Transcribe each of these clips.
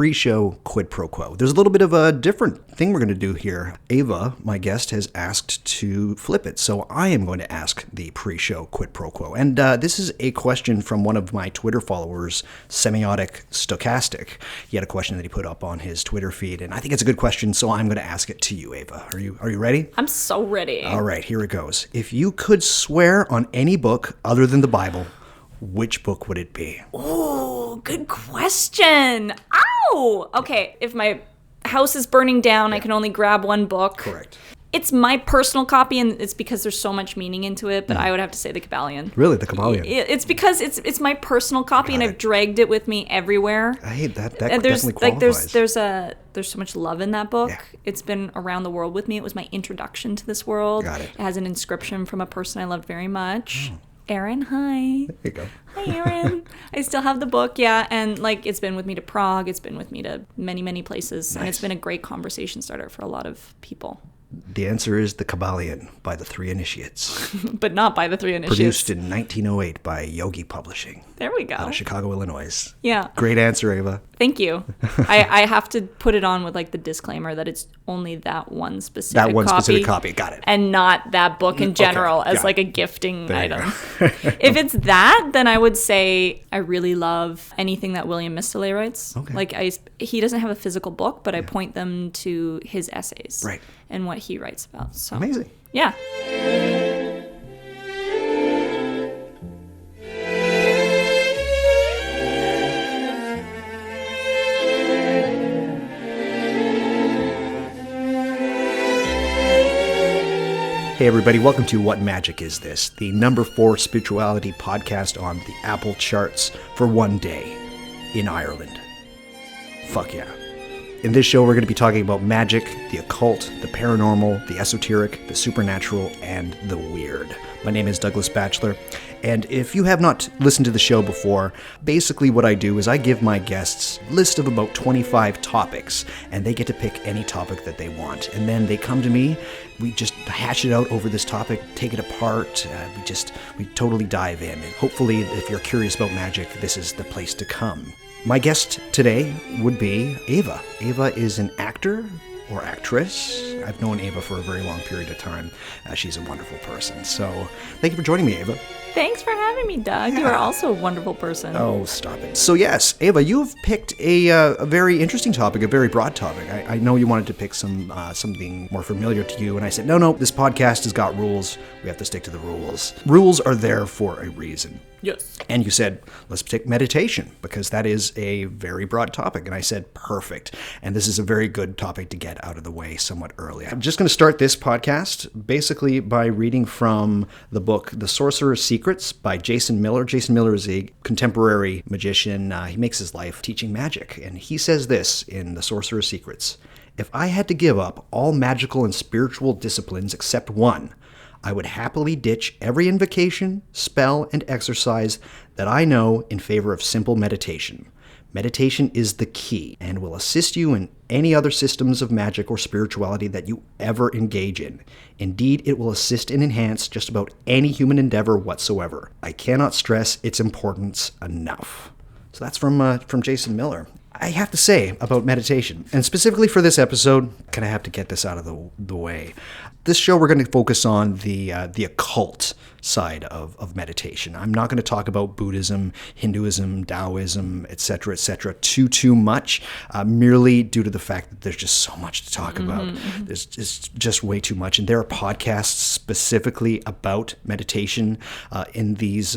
pre-show quid pro quo. There's a little bit of a different thing we're going to do here. Avaah, my guest, has asked to flip it, so I am going to ask the pre-show quid pro quo. And this is a question from one of my Twitter followers, Semiotic Stochastic. He had a question that he put up on his Twitter feed, and I think it's a good question, so I'm going to ask it to you, Avaah. Are you ready? I'm so ready. All right, here it goes. If you could swear on any book other than the Bible, which book would it be? Oh, good question. Ow! Okay, if my house is burning down, I can only grab one book. Correct. It's my personal copy, and it's because there's so much meaning into it, but I would have to say the Kabbalion. Really, the Kabbalion? It's because it's my personal copy, and I've dragged it with me everywhere. I hate that. That definitely qualifies. There's so much love in that book. Yeah. It's been around the world with me. It was my introduction to this world. Got it. It has an inscription from a person I loved very much. Aaron, hi. There you go. Hi, Aaron. I still have the book, yeah. And, it's been with me to Prague. It's been with me to many, many places. Nice. And it's been a great conversation starter for a lot of people. The answer is the Kabbalion by the Three Initiates. But not by the Three Initiates. Produced in 1908 by Yogi Publishing. There we go. Out of Chicago, Illinois. Yeah. Great answer, Avaah. Thank you. I have to put it on with the disclaimer that it's only that one specific copy. Got it. And not that book in general as a gifting item. If it's that, then I would say I really love anything that William Mistale writes. Okay. He doesn't have a physical book, but I point them to his essays. Right. And what he writes about. So amazing. Yeah. Hey everybody, welcome to What Magic Is This, the number 4 spirituality podcast on the Apple charts for one day in Ireland. Fuck yeah. In this show, we're going to be talking about magic, the occult, the paranormal, the esoteric, the supernatural, and the weird. My name is Douglas Batchelor, and if you have not listened to the show before, basically what I do is I give my guests a list of about 25 topics, and they get to pick any topic that they want. And then they come to me, we just hash it out over this topic, take it apart, we totally dive in. And hopefully, if you're curious about magic, this is the place to come. My guest today would be Avaah. Avaah is an actor or actress. I've known Avaah for a very long period of time. She's a wonderful person. So thank you for joining me, Avaah. Thanks for having me, Doug. Yeah. You are also a wonderful person. Oh, stop it. So yes, Avaah, you've picked a very interesting topic, a very broad topic. I know you wanted to pick something more familiar to you, and I said, no, this podcast has got rules. We have to stick to the rules. Rules are there for a reason. Yes. And you said, let's take meditation, because that is a very broad topic. And I said, perfect. And this is a very good topic to get out of the way somewhat early. I'm just going to start this podcast basically by reading from the book, The Sorcerer's Secrets by Jason Miller. Jason Miller is a contemporary magician. He makes his life teaching magic. And he says this in The Sorcerer's Secrets: if I had to give up all magical and spiritual disciplines except one, I would happily ditch every invocation, spell, and exercise that I know in favor of simple meditation. Meditation is the key and will assist you in any other systems of magic or spirituality that you ever engage in. Indeed, it will assist and enhance just about any human endeavor whatsoever. I cannot stress its importance enough. So that's from Jason Miller. I have to say about meditation, and specifically for this episode, I have to get this out of the way. This show, we're going to focus on the occult side of meditation. I'm not going to talk about Buddhism, Hinduism, Taoism, etc., too much, merely due to the fact that there's just so much to talk about. It's just way too much, and there are podcasts specifically about meditation in these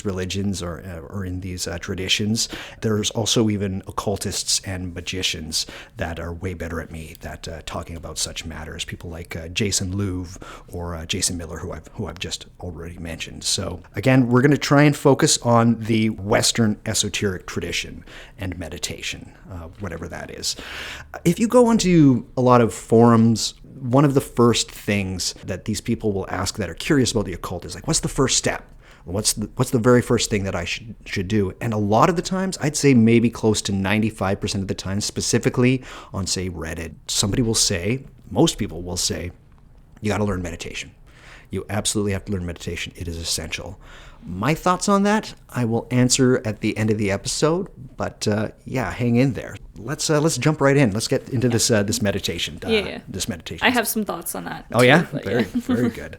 religions or in these traditions. There's also even occultists and magicians that are way better at me at talking about such matters. People like Jason Louv or Jason Miller, who I've just already mentioned. So again, we're going to try and focus on the Western Esoteric Tradition and meditation, whatever that is. If you go onto a lot of forums, one of the first things that these people will ask that are curious about the occult is what's the first step? What's the very first thing that I should do? And a lot of the times, I'd say maybe close to 95% of the time, specifically on, say, Reddit, most people will say, you got to learn meditation. You absolutely have to learn meditation. It is essential. My thoughts on that, I will answer at the end of the episode, but hang in there. let's jump right in. Let's get into this meditation. This meditation. I have some thoughts on that. Oh, yeah? Very good.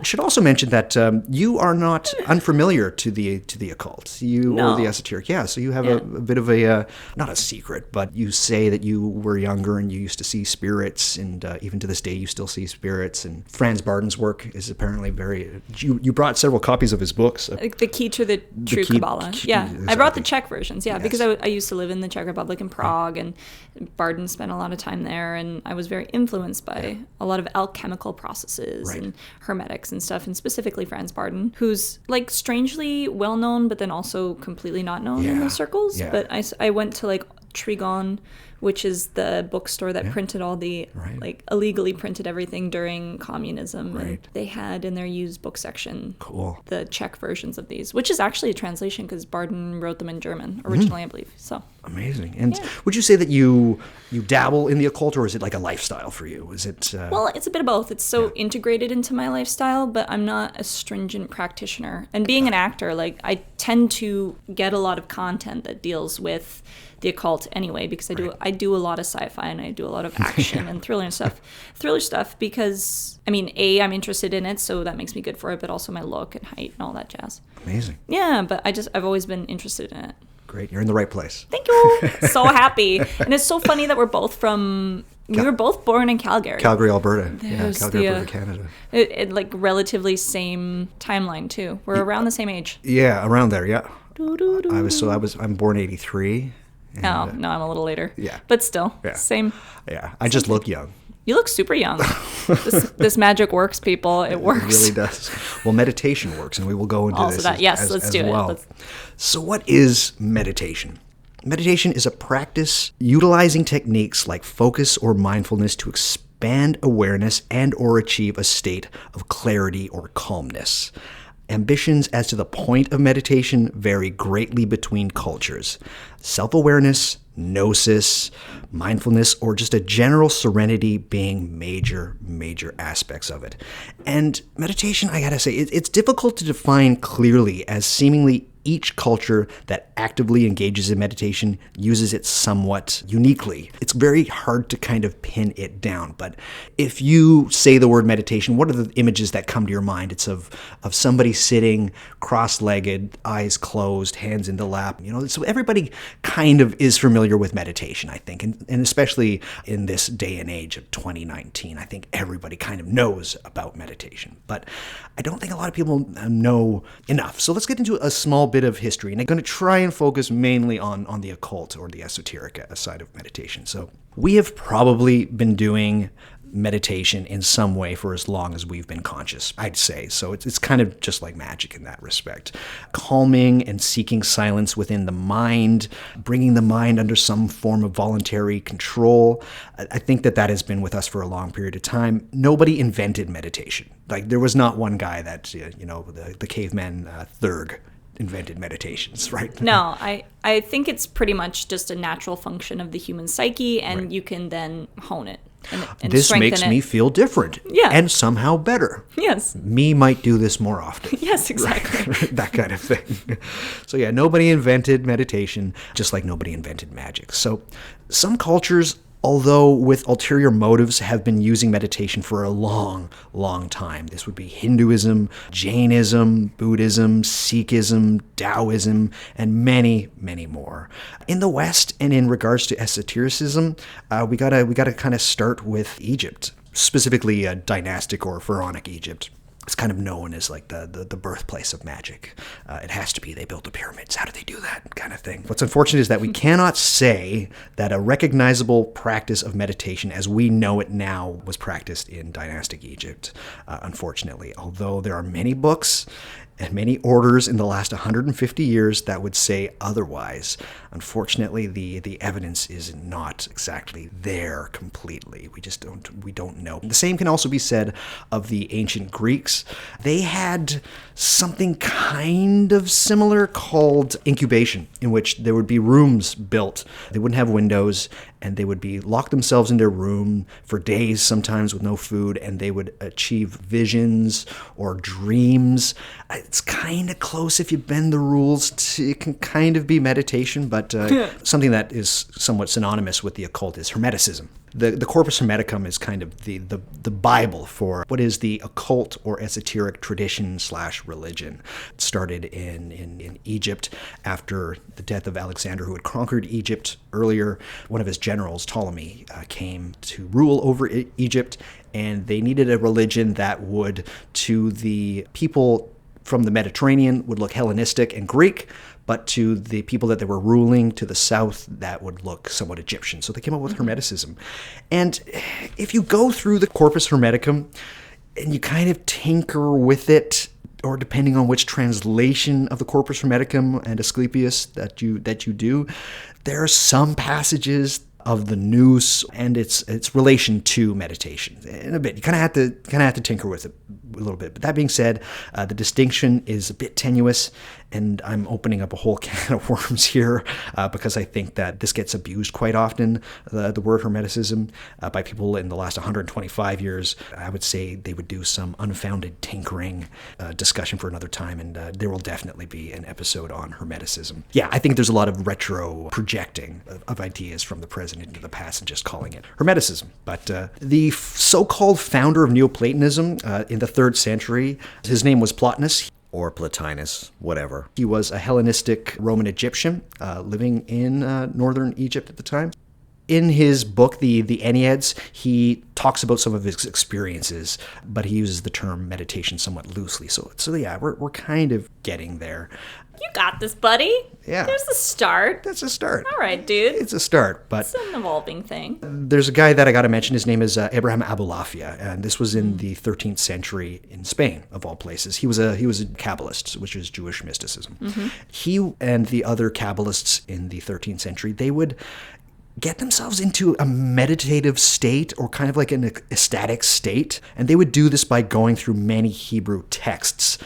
Should also mention that you are not unfamiliar to the occult. Or the esoteric. Yeah, so you have a bit of a, not a secret, but you say that you were younger and you used to see spirits, and even to this day you still see spirits. And Franz Barden's work is apparently very... You brought several copies of his books. The Key to the True Kabbalah. Exactly. I brought the Czech versions, because I used to live in the Czech Republic in Prague, and Barden spent a lot of time there, and I was very influenced by a lot of alchemical processes and hermetics and stuff, and specifically Franz Barden, who's like strangely well known, but then also completely not known in those circles. But I went to like Trigon, which is the bookstore that printed all the, like, illegally printed everything during communism. And they had in their used book section the Czech versions of these, which is actually a translation because Barden wrote them in German originally, I believe. So amazing. And would you say that you dabble in the occult, or is it like a lifestyle for you? Is it? Well, it's a bit of both. It's so integrated into my lifestyle, but I'm not a stringent practitioner. And being an actor, like, I tend to get a lot of content that deals with the occult anyway, because I do a lot of sci-fi and I do a lot of action and thriller stuff because, I mean, I'm interested in it, so that makes me good for it, but also my look and height and all that jazz. Amazing. Yeah, but I've always been interested in it. Great. You're in the right place. Thank you. So happy. And it's so funny that we're both we were both born in Calgary. Calgary, Alberta. Calgary, Alberta, Canada. It like relatively same timeline too. We're around the same age. Yeah, around there, yeah. I'm born 83. And, no, I'm a little later. Yeah. But still, same. Yeah, I just look young. You look super young. This magic works, people. It works. It really does. Well, meditation works, and we will go into also this let's do well. it. So what is meditation? Meditation is a practice utilizing techniques like focus or mindfulness to expand awareness and or achieve a state of clarity or calmness. Ambitions as to the point of meditation vary greatly between cultures. Self-awareness, gnosis, mindfulness, or just a general serenity being major aspects of it. And meditation, I gotta say, it's difficult to define clearly, as seemingly each culture that actively engages in meditation uses it somewhat uniquely. It's very hard to kind of pin it down, but if you say the word meditation, what are the images that come to your mind? It's of somebody sitting cross-legged, eyes closed, hands in the lap. So everybody kind of is familiar with meditation, I think, and especially in this day and age of 2019, I think everybody kind of knows about meditation, but I don't think a lot of people know enough. So let's get into a small bit of history, and I'm going to try and focus mainly on the occult or the esoteric side of meditation. So we have probably been doing meditation in some way for as long as we've been conscious, I'd say. So it's kind of just like magic in that respect. Calming and seeking silence within the mind, bringing the mind under some form of voluntary control. I think that has been with us for a long period of time. Nobody invented meditation. Like, there was not one guy that, the caveman Thurg invented meditations, right? No, I think it's pretty much just a natural function of the human psyche, and you can then hone it. And this makes me feel different. Yeah. And somehow better. Yes. Me might do this more often. Yes, exactly. Right? That kind of thing. So yeah, nobody invented meditation, just like nobody invented magic. So some cultures, although with ulterior motives, have been using meditation for a long time. This would be Hinduism, Jainism, Buddhism, Sikhism, Taoism, and many more. In the West, and in regards to esotericism, we gotta kind of start with Egypt, specifically dynastic or pharaonic Egypt. It's kind of known as like the birthplace of magic. It has to be. They built the pyramids. How do they do that kind of thing? What's unfortunate is that we cannot say that a recognizable practice of meditation as we know it now was practiced in dynastic Egypt, unfortunately. Although there are many books and many orders in the last 150 years that would say otherwise. Unfortunately, the evidence is not exactly there completely. We don't know. The same can also be said of the ancient Greeks. They had something kind of similar called incubation, in which there would be rooms built. They wouldn't have windows, and they would be locked themselves in their room for days, sometimes with no food, and they would achieve visions or dreams. It's kind of close if you bend the rules. It can kind of be meditation, but something that is somewhat synonymous with the occult is Hermeticism. The Corpus Hermeticum is kind of the Bible for what is the occult or esoteric tradition / religion. It started in Egypt after the death of Alexander, who had conquered Egypt earlier. One of his generals, Ptolemy, came to rule over Egypt, and they needed a religion that would, to the people from the Mediterranean, would look Hellenistic and Greek, but to the people that they were ruling to the south, that would look somewhat Egyptian. So they came up with Hermeticism. And if you go through the Corpus Hermeticum and you kind of tinker with it, or depending on which translation of the Corpus Hermeticum and Asclepius that you do, there are some passages of the nous and its relation to meditation in a bit. You kind of have to tinker with it a little bit. But that being said, the distinction is a bit tenuous, and I'm opening up a whole can of worms here because I think that this gets abused quite often, the word Hermeticism, by people in the last 125 years. I would say they would do some unfounded tinkering discussion for another time, and there will definitely be an episode on Hermeticism. Yeah, I think there's a lot of retro projecting of ideas from the present into the past and just calling it Hermeticism. But the so-called founder of Neoplatonism in the 3rd century, his name was Plotinus, or Plotinus, whatever. He was a Hellenistic Roman Egyptian living in northern Egypt at the time. In his book, the Enneads, he talks about some of his experiences, but he uses the term meditation somewhat loosely. So yeah, we're kind of getting there. You got this, buddy. Yeah. There's the start. That's a start. All right, dude. It's a start, but it's an evolving thing. There's a guy that I got to mention. His name is Abraham Abulafia, and this was in the 13th century in Spain, of all places. He was a Kabbalist, which is Jewish mysticism. Mm-hmm. He and the other Kabbalists in the 13th century, they would get themselves into a meditative state, or kind of like an ecstatic state. And they would do this by going through many Hebrew texts.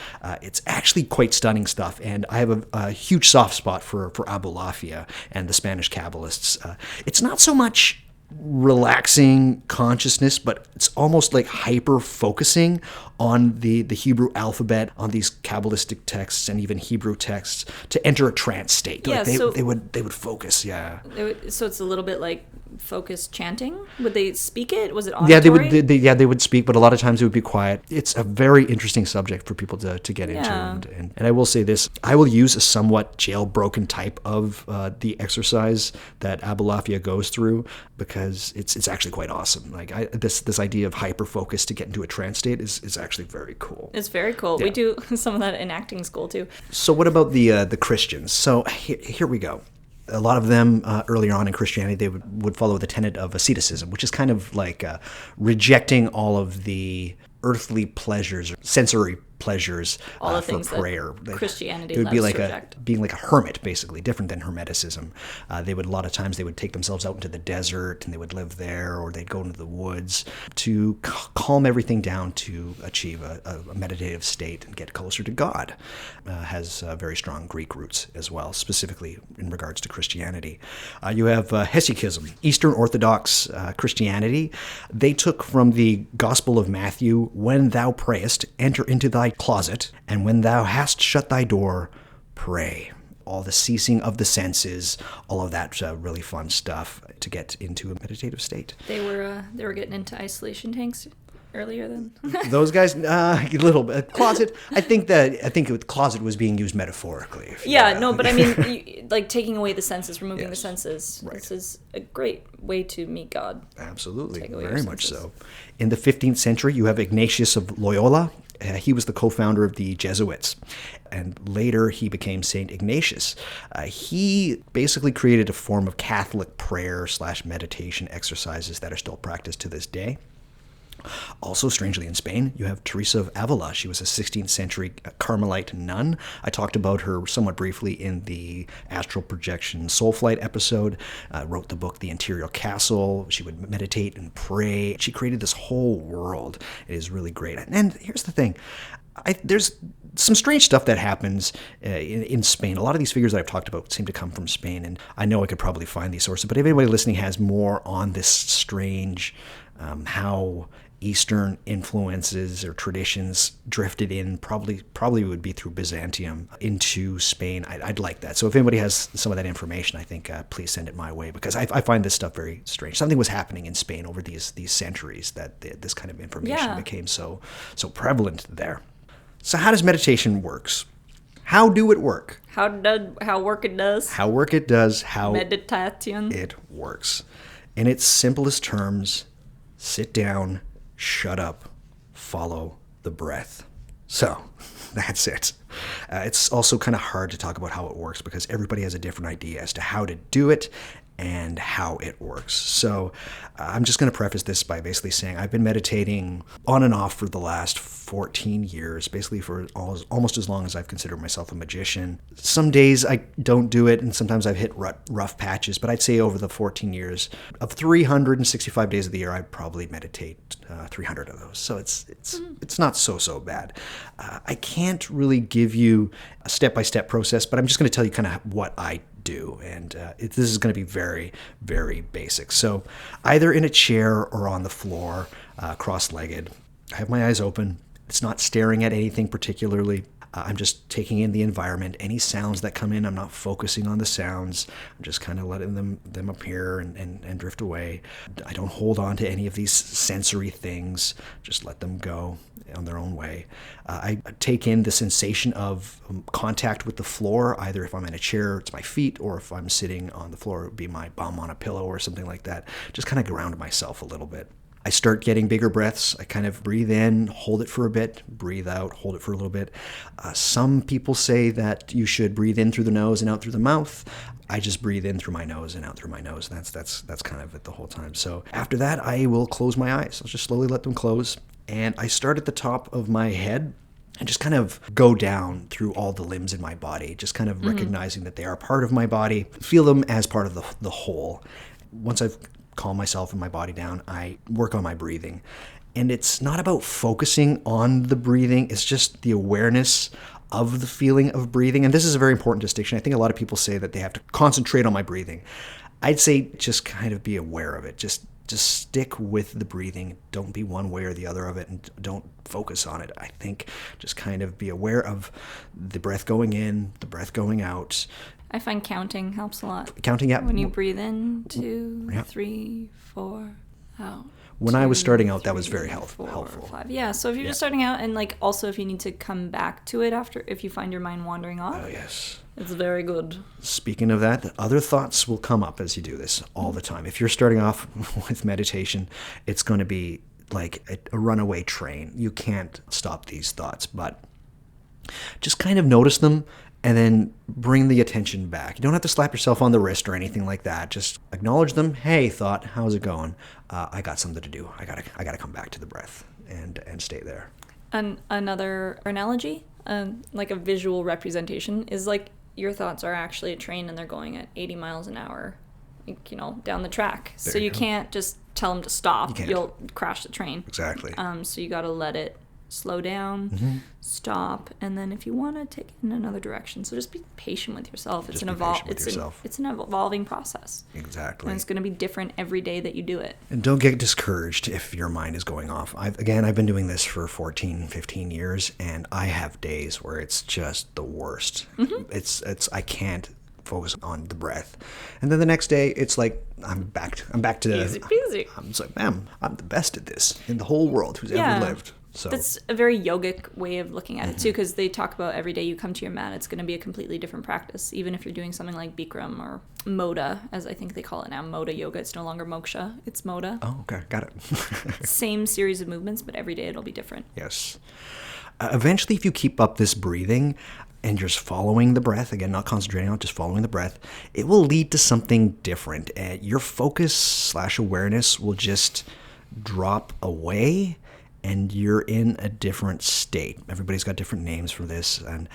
It's actually quite stunning stuff. And I have a huge soft spot for Abulafia and the Spanish Kabbalists. It's not so much relaxing consciousness, but it's almost like hyper-focusing on the Hebrew alphabet, on these Kabbalistic texts and even Hebrew texts, to enter a trance state. Yeah, like they would focus, yeah. So it's a little bit like focused chanting? Would they speak it? Was it auditory? Yeah, they would speak, but a lot of times it would be quiet. It's a very interesting subject for people to get into. And I will say this, I will use a somewhat jailbroken type of the exercise that Abulafia goes through, because it's actually quite awesome. Like this idea of hyper-focus to get into a trance state is actually very cool. It's very cool. Yeah. We do some of that in acting school too. So what about the Christians? So here we go. A lot of them earlier on in Christianity, they would follow the tenet of asceticism, which is kind of like rejecting all of the earthly pleasures, sensory pleasures all the for things prayer. That Christianity it would be like to reject. Being like a hermit, basically, different than Hermeticism. A lot of times they would take themselves out into the desert and they would live there, or they'd go into the woods to calm everything down to achieve a meditative state and get closer to God. Has very strong Greek roots as well, specifically in regards to Christianity. You have Hesychism, Eastern Orthodox Christianity. They took from the Gospel of Matthew, "When thou prayest, enter into thy closet, and when thou hast shut thy door, pray." All the ceasing of the senses, all of that really fun stuff to get into a meditative state. They were getting into isolation tanks earlier than those guys. A little bit closet. I think closet was being used metaphorically. Yeah, no, but I mean, like taking away the senses, removing the senses. Right. This is a great way to meet God. Absolutely, very much so. In the 15th century, you have Ignatius of Loyola. He was the co-founder of the Jesuits, and later he became Saint Ignatius. He basically created a form of Catholic prayer / meditation exercises that are still practiced to this day. Also, strangely, in Spain, you have Teresa of Avaah. She was a 16th century Carmelite nun. I talked about her somewhat briefly in the Astral Projection Soul Flight episode. Wrote the book The Interior Castle. She would meditate and pray. She created this whole world. It is really great. And here's the thing. There's some strange stuff that happens in Spain. A lot of these figures that I've talked about seem to come from Spain, and I know I could probably find these sources, but if anybody listening has more on this strange, how Eastern influences or traditions drifted in, probably would be through Byzantium into Spain. I'd like that. So if anybody has some of that information, I think please send it my way, because I find this stuff very strange. Something was happening in Spain over these centuries that this kind of information became so prevalent there. So how does meditation works? How do it work? How work it does. How work it does. How meditation. It works. In its simplest terms, sit down, shut up, follow the breath. So that's it. It's also kind of hard to talk about how it works because everybody has a different idea as to how to do it and how it works. So I'm just going to preface this by basically saying I've been meditating on and off for the last 14 years, basically for almost as long as I've considered myself a magician. Some days I don't do it, and sometimes I've hit rough patches, but I'd say over the 14 years, of 365 days of the year, I probably meditate 300 of those. So it's not so bad. I can't really give you a step-by-step process, but I'm just going to tell you kind of what I do, and this is going to be very, very basic. So either in a chair or on the floor, cross-legged, I have my eyes open. It's not staring at anything particularly. I'm just taking in the environment. Any sounds that come in, I'm not focusing on the sounds. I'm just kind of letting them appear and drift away. I don't hold on to any of these sensory things. Just let them go on their own way. I take in the sensation of contact with the floor. Either if I'm in a chair, it's my feet, or if I'm sitting on the floor, it would be my bum on a pillow or something like that. Just kind of ground myself a little bit. I start getting bigger breaths. I kind of breathe in, hold it for a bit, breathe out, hold it for a little bit. Some people say that you should breathe in through the nose and out through the mouth. I just breathe in through my nose and out through my nose. That's kind of it the whole time. So after that, I will close my eyes. I'll just slowly let them close. And I start at the top of my head and just kind of go down through all the limbs in my body, just kind of recognizing that they are part of my body, feel them as part of the whole. Once I've calm myself and my body down, I work on my breathing. And it's not about focusing on the breathing, it's just the awareness of the feeling of breathing. And this is a very important distinction. I think a lot of people say that they have to concentrate on my breathing. I'd say just kind of be aware of it. Just stick with the breathing. Don't be one way or the other of it, and don't focus on it. I think just kind of be aware of the breath going in, the breath going out. I find counting helps a lot. Counting, yeah. When you breathe in, 2, 3, 4, out. When I was starting out, that was very helpful. 5. Yeah, so if you're just starting out, and like also if you need to come back to it after, if you find your mind wandering off. Oh, yes. It's very good. Speaking of that, other thoughts will come up as you do this all the time. If you're starting off with meditation, it's going to be like a runaway train. You can't stop these thoughts, but just kind of notice them and then bring the attention back. You don't have to slap yourself on the wrist or anything like that. Just acknowledge them. Hey, thought, how's it going? I got something to do. I gotta come back to the breath and stay there. Another analogy, like a visual representation, is like your thoughts are actually a train and they're going at 80 miles an hour, down the track. So you can't just tell them to stop. You'll crash the train. Exactly. So you got to let it slow down, stop, and then if you want to take it in another direction. So just be patient with yourself. It's an evolving process. Exactly. And it's going to be different every day that you do it. And don't get discouraged if your mind is going off. I've been doing this for 14, 15 years, and I have days where it's just the worst. I can't focus on the breath. And then the next day, it's like, I'm back to easy peasy. I'm just like, man, I'm the best at this in the whole world who's ever lived. So that's a very yogic way of looking at it too, because they talk about every day you come to your mat, it's going to be a completely different practice. Even if you're doing something like Bikram or Moda, as I think they call it now, Moda yoga. It's no longer moksha, it's Moda. Oh, okay, got it. Same series of movements, but every day it'll be different. Yes. Eventually, if you keep up this breathing and you're just following the breath, again, not concentrating on it, just following the breath, it will lead to something different. Your focus / awareness will just drop away, and you're in a different state. Everybody's got different names for this, and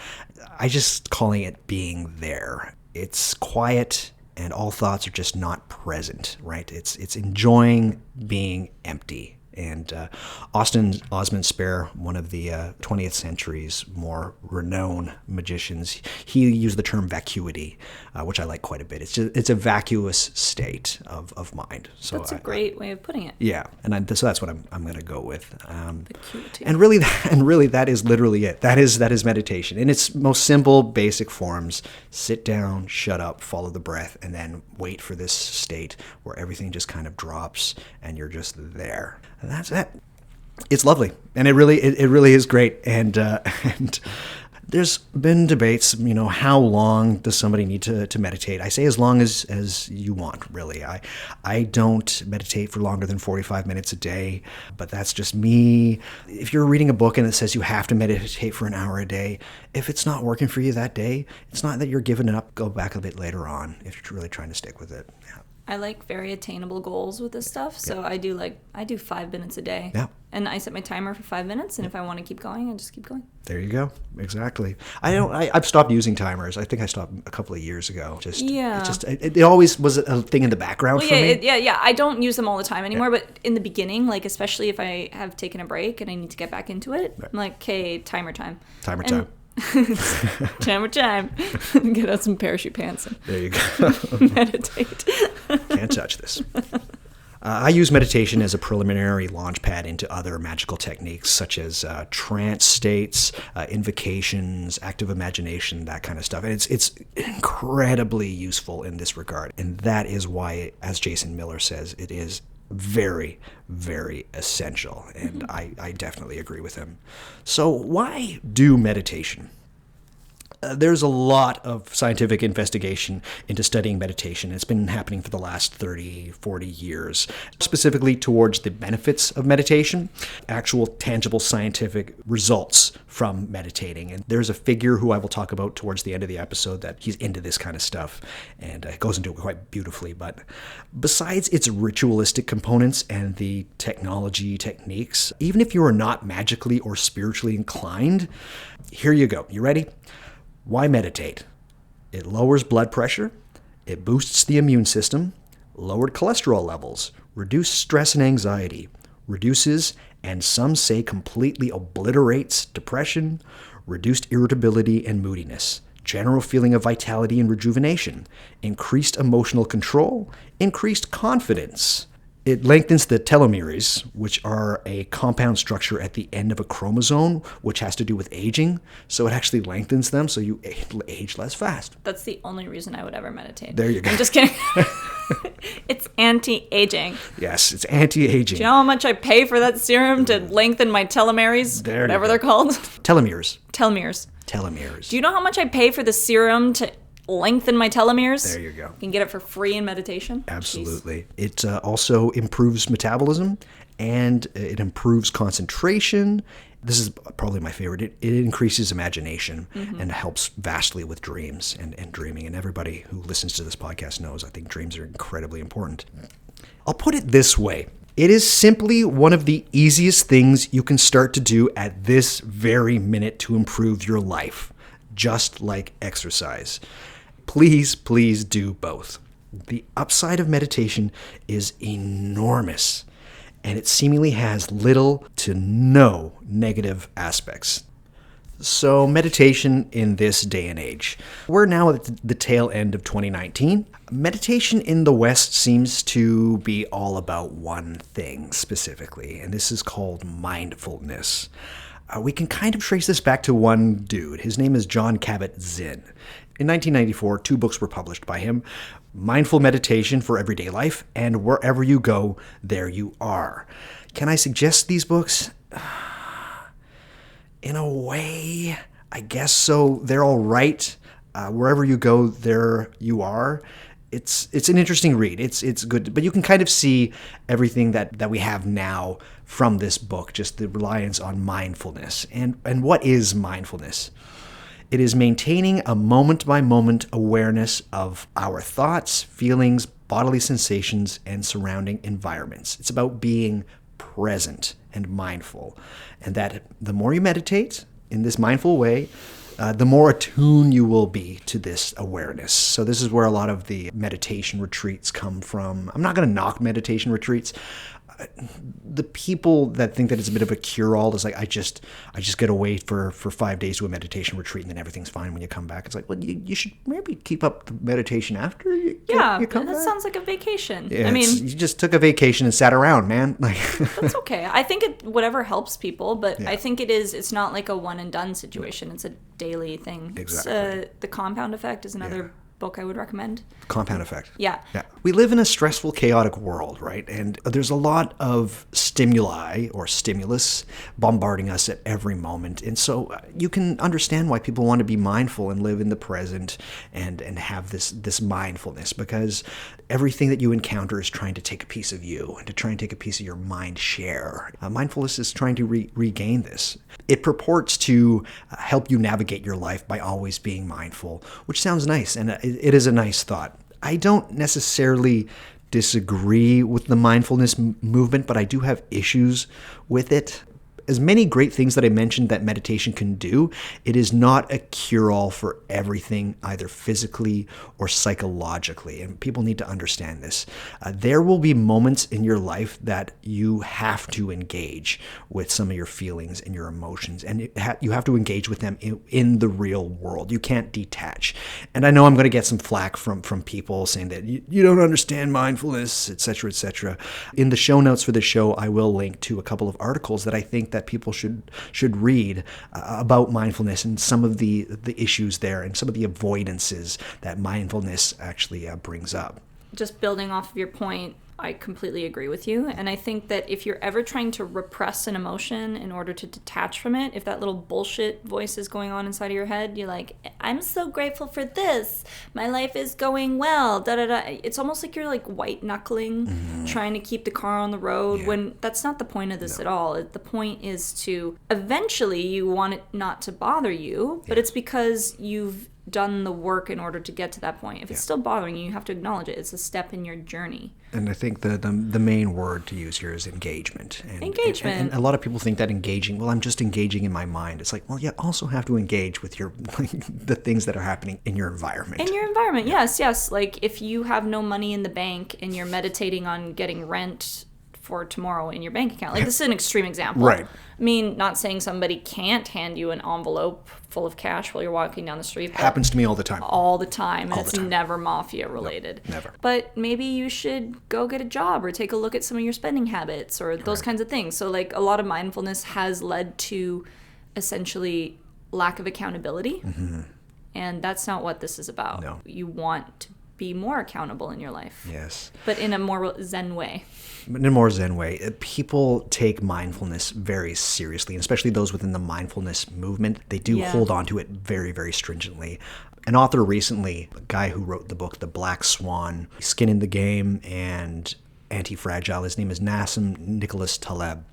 I just calling it being there. It's quiet, and all thoughts are just not present, right? It's enjoying being empty. And Austin Osman Spare, one of the 20th century's more renowned magicians, he used the term vacuity, which I like quite a bit. It's a vacuous state of mind. So that's a great way of putting it. Yeah, and so that's what I'm going to go with. Vacuity. And really, that is literally it. That is meditation in its most simple, basic forms. Sit down, shut up, follow the breath, and then wait for this state where everything just kind of drops and you're just there. And that's it. It's lovely, and it really is great. And there's been debates, how long does somebody need to meditate? I say as long as you want, really. I don't meditate for longer than 45 minutes a day, but that's just me. If you're reading a book and it says you have to meditate for an hour a day, if it's not working for you that day, it's not that you're giving up. Go back a bit later on if you're really trying to stick with it. Yeah. I like very attainable goals with this stuff. So I do 5 minutes a day. Yeah. And I set my timer for 5 minutes, and if I want to keep going, I just keep going. There you go. Exactly. I've stopped using timers. I think I stopped a couple of years ago. It always was a thing in the background for me. Yeah. I don't use them all the time anymore, but in the beginning, especially if I have taken a break and I need to get back into it, I'm like, okay, timer time. Timer time. Timer time. Get out some parachute pants and there you go. Meditate. Can't touch this. I use meditation as a preliminary launch pad into other magical techniques such as trance states, invocations, active imagination, that kind of stuff. And it's incredibly useful in this regard. And that is why, as Jason Miller says, it is very, very essential. And I definitely agree with him. So why do meditation? There's a lot of scientific investigation into studying meditation. It's been happening for the last 30, 40 years, specifically towards the benefits of meditation, actual tangible scientific results from meditating. And there's a figure who I will talk about towards the end of the episode that he's into this kind of stuff, and it goes into it quite beautifully. But besides its ritualistic components and the technology techniques, even if you are not magically or spiritually inclined, here you go. You ready? Why meditate? It lowers blood pressure, it boosts the immune system, lowered cholesterol levels, reduced stress and anxiety, reduces, and some say completely obliterates, depression, reduced irritability and moodiness, general feeling of vitality and rejuvenation, increased emotional control, increased confidence. It lengthens the telomeres, which are a compound structure at the end of a chromosome, which has to do with aging. So it actually lengthens them so you age less fast. That's the only reason I would ever meditate. There you go. I'm just kidding. It's anti-aging. Yes, it's anti-aging. Do you know how much I pay for that serum to lengthen my telomeres? Whatever they're called. Telomeres. Do you know how much I pay for the serum to lengthen my telomeres? There you go. You can get it for free in meditation. Absolutely. Jeez. It also improves metabolism, and it improves concentration. This is probably my favorite. It increases imagination and helps vastly with dreams and dreaming. And everybody who listens to this podcast knows I think dreams are incredibly important. I'll put it this way. It is simply one of the easiest things you can start to do at this very minute to improve your life, just like exercise. Please do both. The upside of meditation is enormous, and it seemingly has little to no negative aspects. So meditation in this day and age. We're now at the tail end of 2019. Meditation in the West seems to be all about one thing specifically, and this is called mindfulness. We can kind of trace this back to one dude. His name is Jon Kabat-Zinn. In 1994, 2 books were published by him, Mindful Meditation for Everyday Life and Wherever You Go, There You Are. Can I suggest these books? In a way, I guess so. They're all right. Wherever You Go, There You Are. It's an interesting read. It's good, but you can kind of see everything that we have now from this book, just the reliance on mindfulness. And what is mindfulness? It is maintaining a moment-by-moment awareness of our thoughts, feelings, bodily sensations, and surrounding environments. It's about being present and mindful. And that the more you meditate in this mindful way, the more attuned you will be to this awareness. So this is where a lot of the meditation retreats come from. I'm not going to knock meditation retreats. the people that think that it's a bit of a cure-all is like, I just get away for 5 days to a meditation retreat and then everything's fine when you come back. It's like, well, you should maybe keep up the meditation after you come back. That sounds like a vacation. Yeah, you just took a vacation and sat around, man. Like that's okay. I think whatever helps people, but I think it's not like a one and done situation. It's a daily thing. Exactly. The Compound Effect is another book I would recommend. Compound Effect. Yeah. We live in a stressful, chaotic world, right? And there's a lot of stimuli or stimulus bombarding us at every moment. And so you can understand why people want to be mindful and live in the present and have this mindfulness, because everything that you encounter is trying to take a piece of you and to try and take a piece of your mind share. Mindfulness is trying to regain this. It purports to help you navigate your life by always being mindful, which sounds nice, and it is a nice thought. I don't necessarily disagree with the mindfulness movement, but I do have issues with it. As many great things that I mentioned that meditation can do, it is not a cure-all for everything, either physically or psychologically. And people need to understand this. There will be moments in your life that you have to engage with some of your feelings and your emotions, and you have to engage with them in the real world. You can't detach. And I know I'm going to get some flack from people saying that you don't understand mindfulness, etc., etc. In the show notes for the show, I will link to a couple of articles that I think that people should read about mindfulness and some of the issues there and some of the avoidances that mindfulness actually brings up. Just building off of your point, I completely agree with you. And I think that if you're ever trying to repress an emotion in order to detach from it, if that little bullshit voice is going on inside of your head, you're like, I'm so grateful for this. My life is going well. Da da da. It's almost like you're like white knuckling, trying to keep the car on the road when that's not the point of this at all. The point is to eventually you want it not to bother you, but it's because you've done the work in order to get to that point. If it's still bothering you, you have to acknowledge it. It's a step in your journey. And I think the main word to use here is engagement. Engagement. And a lot of people think that engaging, well, I'm just engaging in my mind. It's like, well, you also have to engage with the things that are happening in your environment. In your environment, yes. Like if you have no money in the bank and you're meditating on getting rent for tomorrow in your bank account. Like this is an extreme example. Right. I mean, not saying somebody can't hand you an envelope full of cash while you're walking down the street. Happens to me all the time. All the time. And it's never mafia related. No, never. But maybe you should go get a job or take a look at some of your spending habits or those kinds of things. So like a lot of mindfulness has led to essentially lack of accountability. Mm-hmm. And that's not what this is about. No. You want to be more accountable in your life. Yes. But in a more Zen way. In a more Zen way. People take mindfulness very seriously, and especially those within the mindfulness movement. They do hold on to it very, very stringently. An author recently, a guy who wrote the book, The Black Swan, Skin in the Game, and Anti-Fragile, his name is Nassim Nicholas Taleb.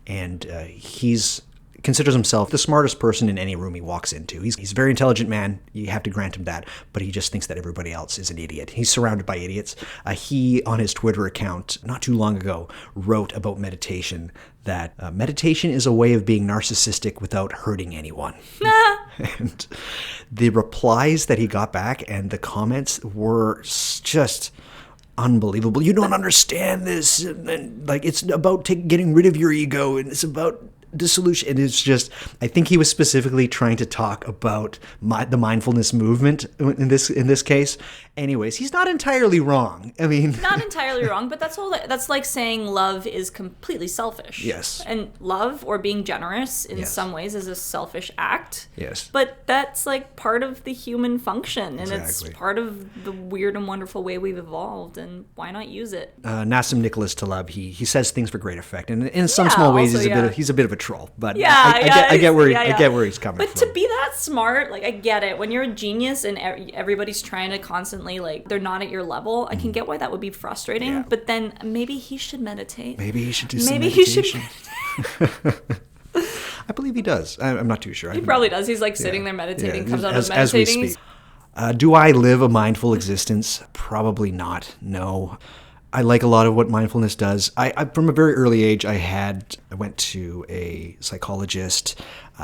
And he's considers himself the smartest person in any room he walks into. He's a very intelligent man. You have to grant him that. But he just thinks that everybody else is an idiot. He's surrounded by idiots. He, on his Twitter account, not too long ago, wrote about meditation that meditation is a way of being narcissistic without hurting anyone. And the replies that he got back and the comments were just unbelievable. You don't understand this. And like, it's about getting rid of your ego, and it's about dissolution. And it's just, I think he was specifically trying to talk about the mindfulness movement in this case. Anyways, he's not entirely wrong. I mean, not entirely wrong, but that's like saying love is completely selfish. Yes. And love or being generous in some ways is a selfish act. Yes. But that's like part of the human function, and Exactly. it's part of the weird and wonderful way we've evolved, and why not use it? Nassim Nicholas Taleb, he says things for great effect, and in some small ways he's a bit of a troll. But I get where he's coming from. But to be that smart, like I get it. When you're a genius and everybody's trying to constantly, like, they're not at your level, I can get why that would be frustrating. Yeah. But then maybe he should meditate. Maybe he should do some meditation. I believe he does. I'm not too sure. He probably does. He's like sitting there meditating, comes out of as we meditating. speak. Do I live a mindful existence? Probably not. No. I like a lot of what mindfulness does. I from a very early age, I went to a psychologist.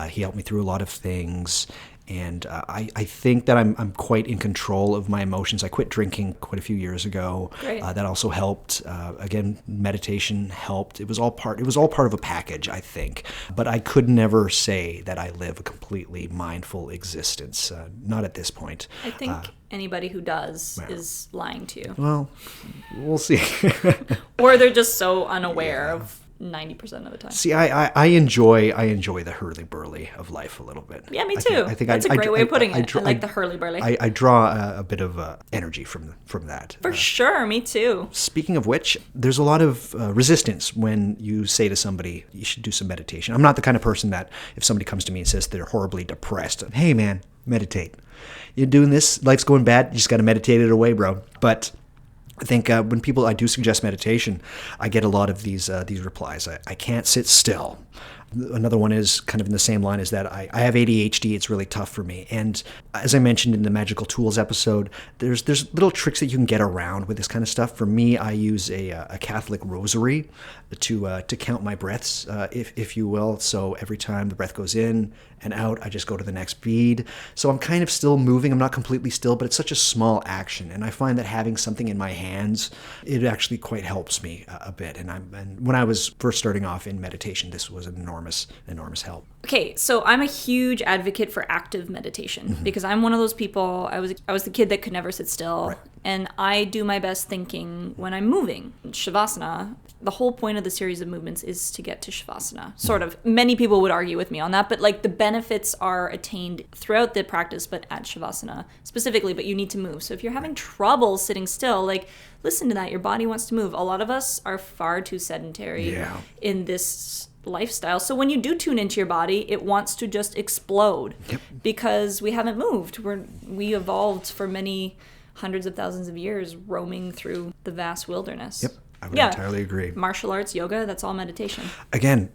He helped me through a lot of things. And I think that I'm quite in control of my emotions. I quit drinking quite a few years ago. Great. That also helped. Again, meditation helped. It was all part of a package, I think. But I could never say that I live a completely mindful existence. Not at this point. I think anybody who does is lying to you. Well, we'll see. Or they're just so unaware of 90% of the time. See, I enjoy the hurly-burly of life a little bit. Yeah, me too. I think that's a great way of putting it. I like the hurly-burly. I draw a bit of energy from that. For sure, me too. Speaking of which, there's a lot of resistance when you say to somebody, you should do some meditation. I'm not the kind of person that if somebody comes to me and says they're horribly depressed, hey man, meditate. You're doing this, life's going bad, you just got to meditate it away, bro. But I think when I do suggest meditation, I get a lot of these replies. I can't sit still. Another one is kind of in the same line, is that I have ADHD. It's really tough for me. And as I mentioned in the Magical Tools episode, there's little tricks that you can get around with this kind of stuff. For me, I use a Catholic rosary to count my breaths, if you will. So every time the breath goes in and out, I just go to the next bead. So I'm kind of still moving. I'm not completely still, but it's such a small action. And I find that having something in my hands, it actually quite helps me a bit. And when I was first starting off in meditation, this was an enormous help. Okay, so I'm a huge advocate for active meditation because I'm one of those people. I was the kid that could never sit still, right. And I do my best thinking when I'm moving. Shavasana, the whole point of the series of movements is to get to Shavasana. Sort of. Many people would argue with me on that, but like the benefits are attained throughout the practice, but at Shavasana specifically, but you need to move. So if you're having trouble sitting still, like listen to that. Your body wants to move. A lot of us are far too sedentary in this lifestyle. So when you do tune into your body, it wants to just explode because we haven't moved. We evolved for many hundreds of thousands of years roaming through the vast wilderness. Yep. I would entirely agree. Martial arts, yoga, that's all meditation. Again,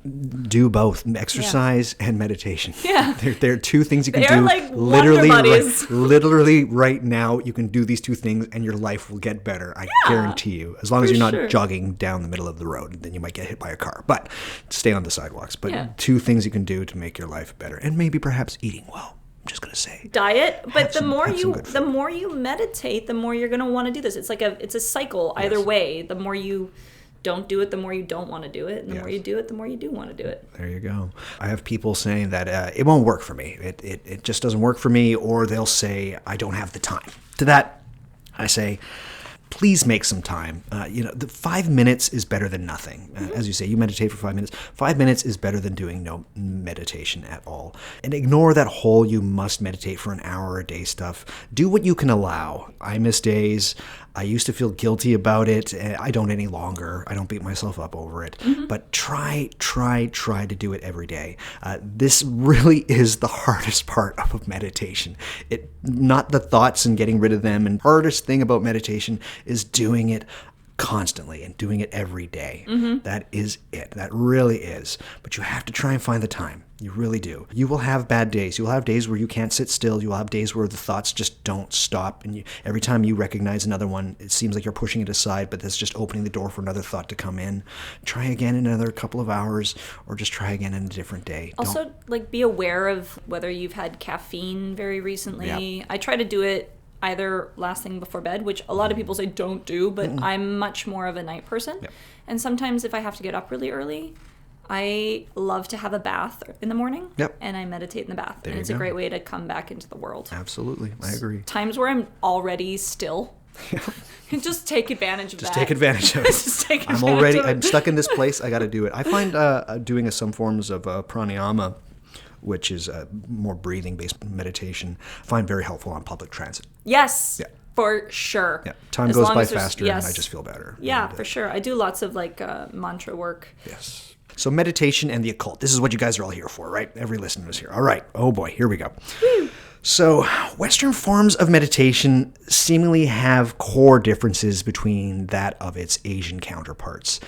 do both exercise and meditation. Yeah. They're two things you can do. They're like literally, wonder buddies. Literally right now, you can do these two things and your life will get better. I guarantee you. As long as you're not jogging down the middle of the road, then you might get hit by a car. But stay on the sidewalks. But two things you can do to make your life better. And maybe perhaps eating well. I'm just gonna say diet, but the more you meditate, the more you're gonna want to do this. It's a cycle either way. The more you don't do it, the more you don't want to do it, and the more you do it, the more you do want to do it. There you go. I have people saying that it won't work for me. It just doesn't work for me, or they'll say I don't have the time. To that, I say, please make some time. The 5 minutes is better than nothing. As you say, you meditate for 5 minutes. 5 minutes is better than doing no meditation at all. And ignore that whole you must meditate for an hour a day stuff. Do what you can allow. I miss days. I used to feel guilty about it. I don't any longer. I don't beat myself up over it. But try to do it every day. This really is the hardest part of meditation. Not the thoughts and getting rid of them. And hardest thing about meditation is doing it constantly and doing it every day. That is it. That really is. But you have to try and find the time. You really do. You will have bad days. You will have days where you can't sit still. You will have days where the thoughts just don't stop. And every time you recognize another one, it seems like you're pushing it aside, but that's just opening the door for another thought to come in. Try again in another couple of hours, or just try again in a different day. Also, be aware of whether you've had caffeine very recently. I try to do it either last thing before bed, which a lot of people say don't do, but I'm much more of a night person. And sometimes if I have to get up really early, I love to have a bath in the morning, and I meditate in the bath. And it's a great way to come back into the world. Absolutely. I agree. Times where I'm already still. Just take advantage of that. Just take advantage of it. I'm stuck in this place. I got to do it. I find doing some forms of pranayama, which is more breathing-based meditation, I find very helpful on public transit. Yes. Yeah. For sure. Yeah. Time goes by faster, and I just feel better. Yeah, for sure. I do lots of mantra work. Yes. So meditation and the occult. This is what you guys are all here for, right? Every listener is here. All right. Oh boy, here we go. Woo. So Western forms of meditation seemingly have core differences between that of its Asian counterparts,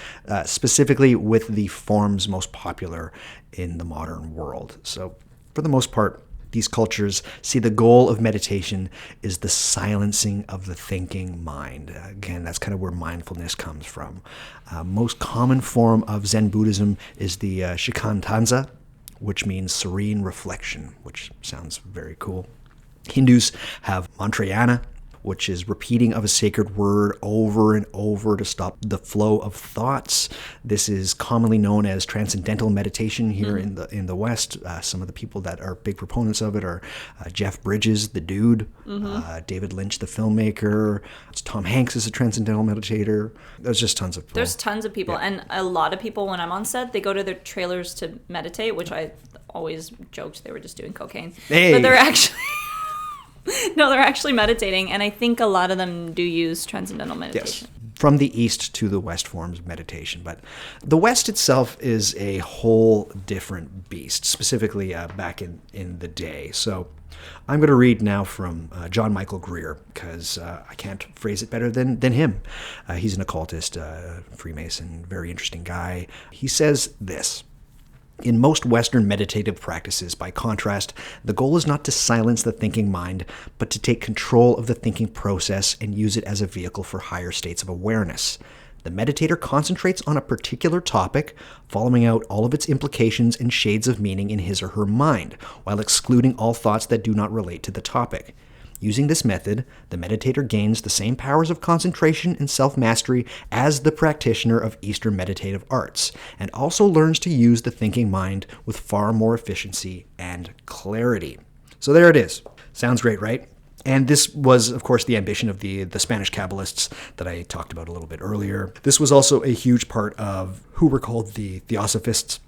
specifically with the forms most popular in the modern world. So for the most part, these cultures see the goal of meditation is the silencing of the thinking mind. Again, that's kind of where mindfulness comes from. Most common form of Zen Buddhism is the Shikantaza, which means serene reflection, which sounds very cool. Hindus have mantrayana, which is repeating of a sacred word over and over to stop the flow of thoughts. This is commonly known as transcendental meditation here in the West. Some of the people that are big proponents of it are Jeff Bridges, the dude, David Lynch, the filmmaker. Tom Hanks is a transcendental meditator. There's just tons of people. There's tons of people. Yeah. And a lot of people, when I'm on set, they go to their trailers to meditate, which I always joked they were just doing cocaine. Hey. But they're actually... No, they're actually meditating, and I think a lot of them do use transcendental meditation. Yes. From the East to the West forms of meditation. But the West itself is a whole different beast, specifically back in the day. So I'm going to read now from John Michael Greer, because I can't phrase it better than him. He's an occultist, Freemason, very interesting guy. He says this: in most Western meditative practices, by contrast, the goal is not to silence the thinking mind, but to take control of the thinking process and use it as a vehicle for higher states of awareness. The meditator concentrates on a particular topic, following out all of its implications and shades of meaning in his or her mind, while excluding all thoughts that do not relate to the topic. Using this method, the meditator gains the same powers of concentration and self-mastery as the practitioner of Eastern meditative arts, and also learns to use the thinking mind with far more efficiency and clarity. So there it is. Sounds great, right? And this was, of course, the ambition of the Spanish Kabbalists that I talked about a little bit earlier. This was also a huge part of who were called the Theosophists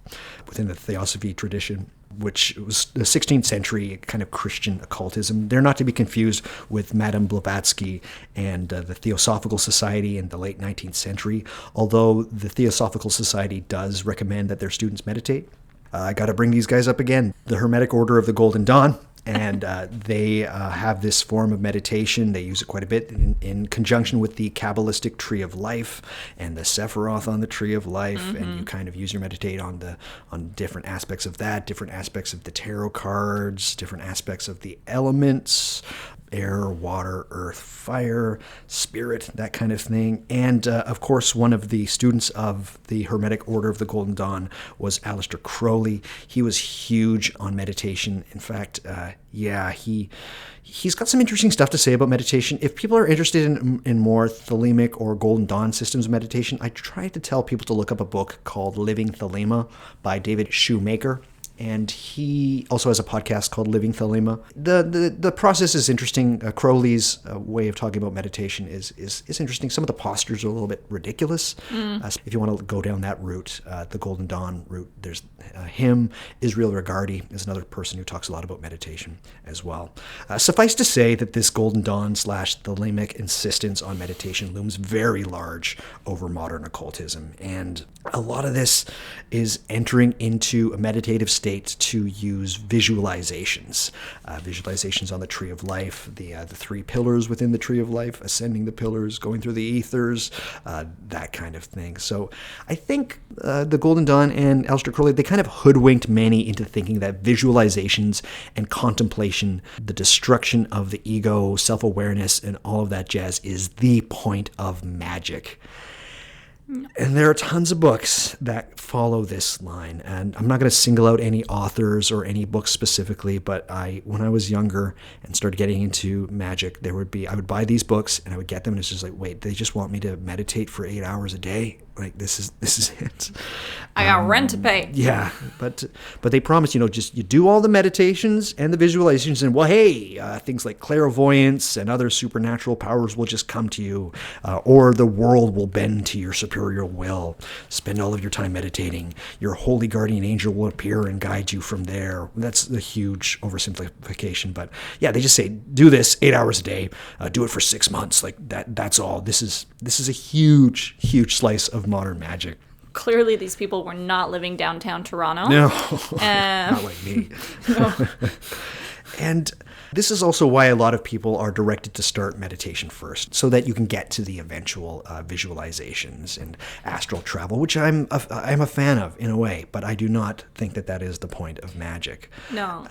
within the Theosophy tradition, which was the 16th century kind of Christian occultism. They're not to be confused with Madame Blavatsky and the Theosophical Society in the late 19th century, although the Theosophical Society does recommend that their students meditate. I got to bring these guys up again. The Hermetic Order of the Golden Dawn. And they have this form of meditation. They use it quite a bit in conjunction with the Kabbalistic Tree of Life and the Sephiroth on the Tree of Life. And you kind of use your meditate on different aspects of that, different aspects of the tarot cards, different aspects of the elements, air, water, earth, fire, spirit, that kind of thing. And of course, one of the students of the Hermetic Order of the Golden Dawn was Aleister Crowley. He was huge on meditation. In fact, he's got some interesting stuff to say about meditation. If people are interested in more Thelemic or Golden Dawn systems of meditation, I try to tell people to look up a book called Living Thelema by David Shoemaker. And he also has a podcast called Living Thelema. The process is interesting. Crowley's way of talking about meditation is interesting. Some of the postures are a little bit ridiculous. If you want to go down that route, the Golden Dawn route, there's him. Israel Regardie is another person who talks a lot about meditation as well. Suffice to say that this Golden Dawn / Thelemic insistence on meditation looms very large over modern occultism. And a lot of this is entering into a meditative state to use visualizations. Visualizations on the Tree of Life, the 3 pillars within the Tree of Life, ascending the pillars, going through the ethers, that kind of thing. So I think the Golden Dawn and Aleister Crowley, they kind of hoodwinked many into thinking that visualizations and contemplation, the destruction of the ego, self-awareness, and all of that jazz is the point of magic. And there are tons of books that follow this line. And I'm not going to single out any authors or any books specifically, but when I was younger and started getting into magic, I would buy these books and I would get them, and it's just like, wait, they just want me to meditate for 8 hours a day? Like, this is it. I got rent to pay. Yeah, but they promise, just you do all the meditations and the visualizations, and well, hey, things like clairvoyance and other supernatural powers will just come to you, or the world will bend to your superior will. Spend all of your time meditating. Your holy guardian angel will appear and guide you from there. That's a huge oversimplification, but yeah, they just say do this 8 hours a day, do it for 6 months. Like that. That's all. This is a huge slice of modern magic. Clearly, these people were not living downtown Toronto. No, not like me. No. And this is also why a lot of people are directed to start meditation first, so that you can get to the eventual visualizations and astral travel, which I'm a fan of in a way, but I do not think that is the point of magic. No.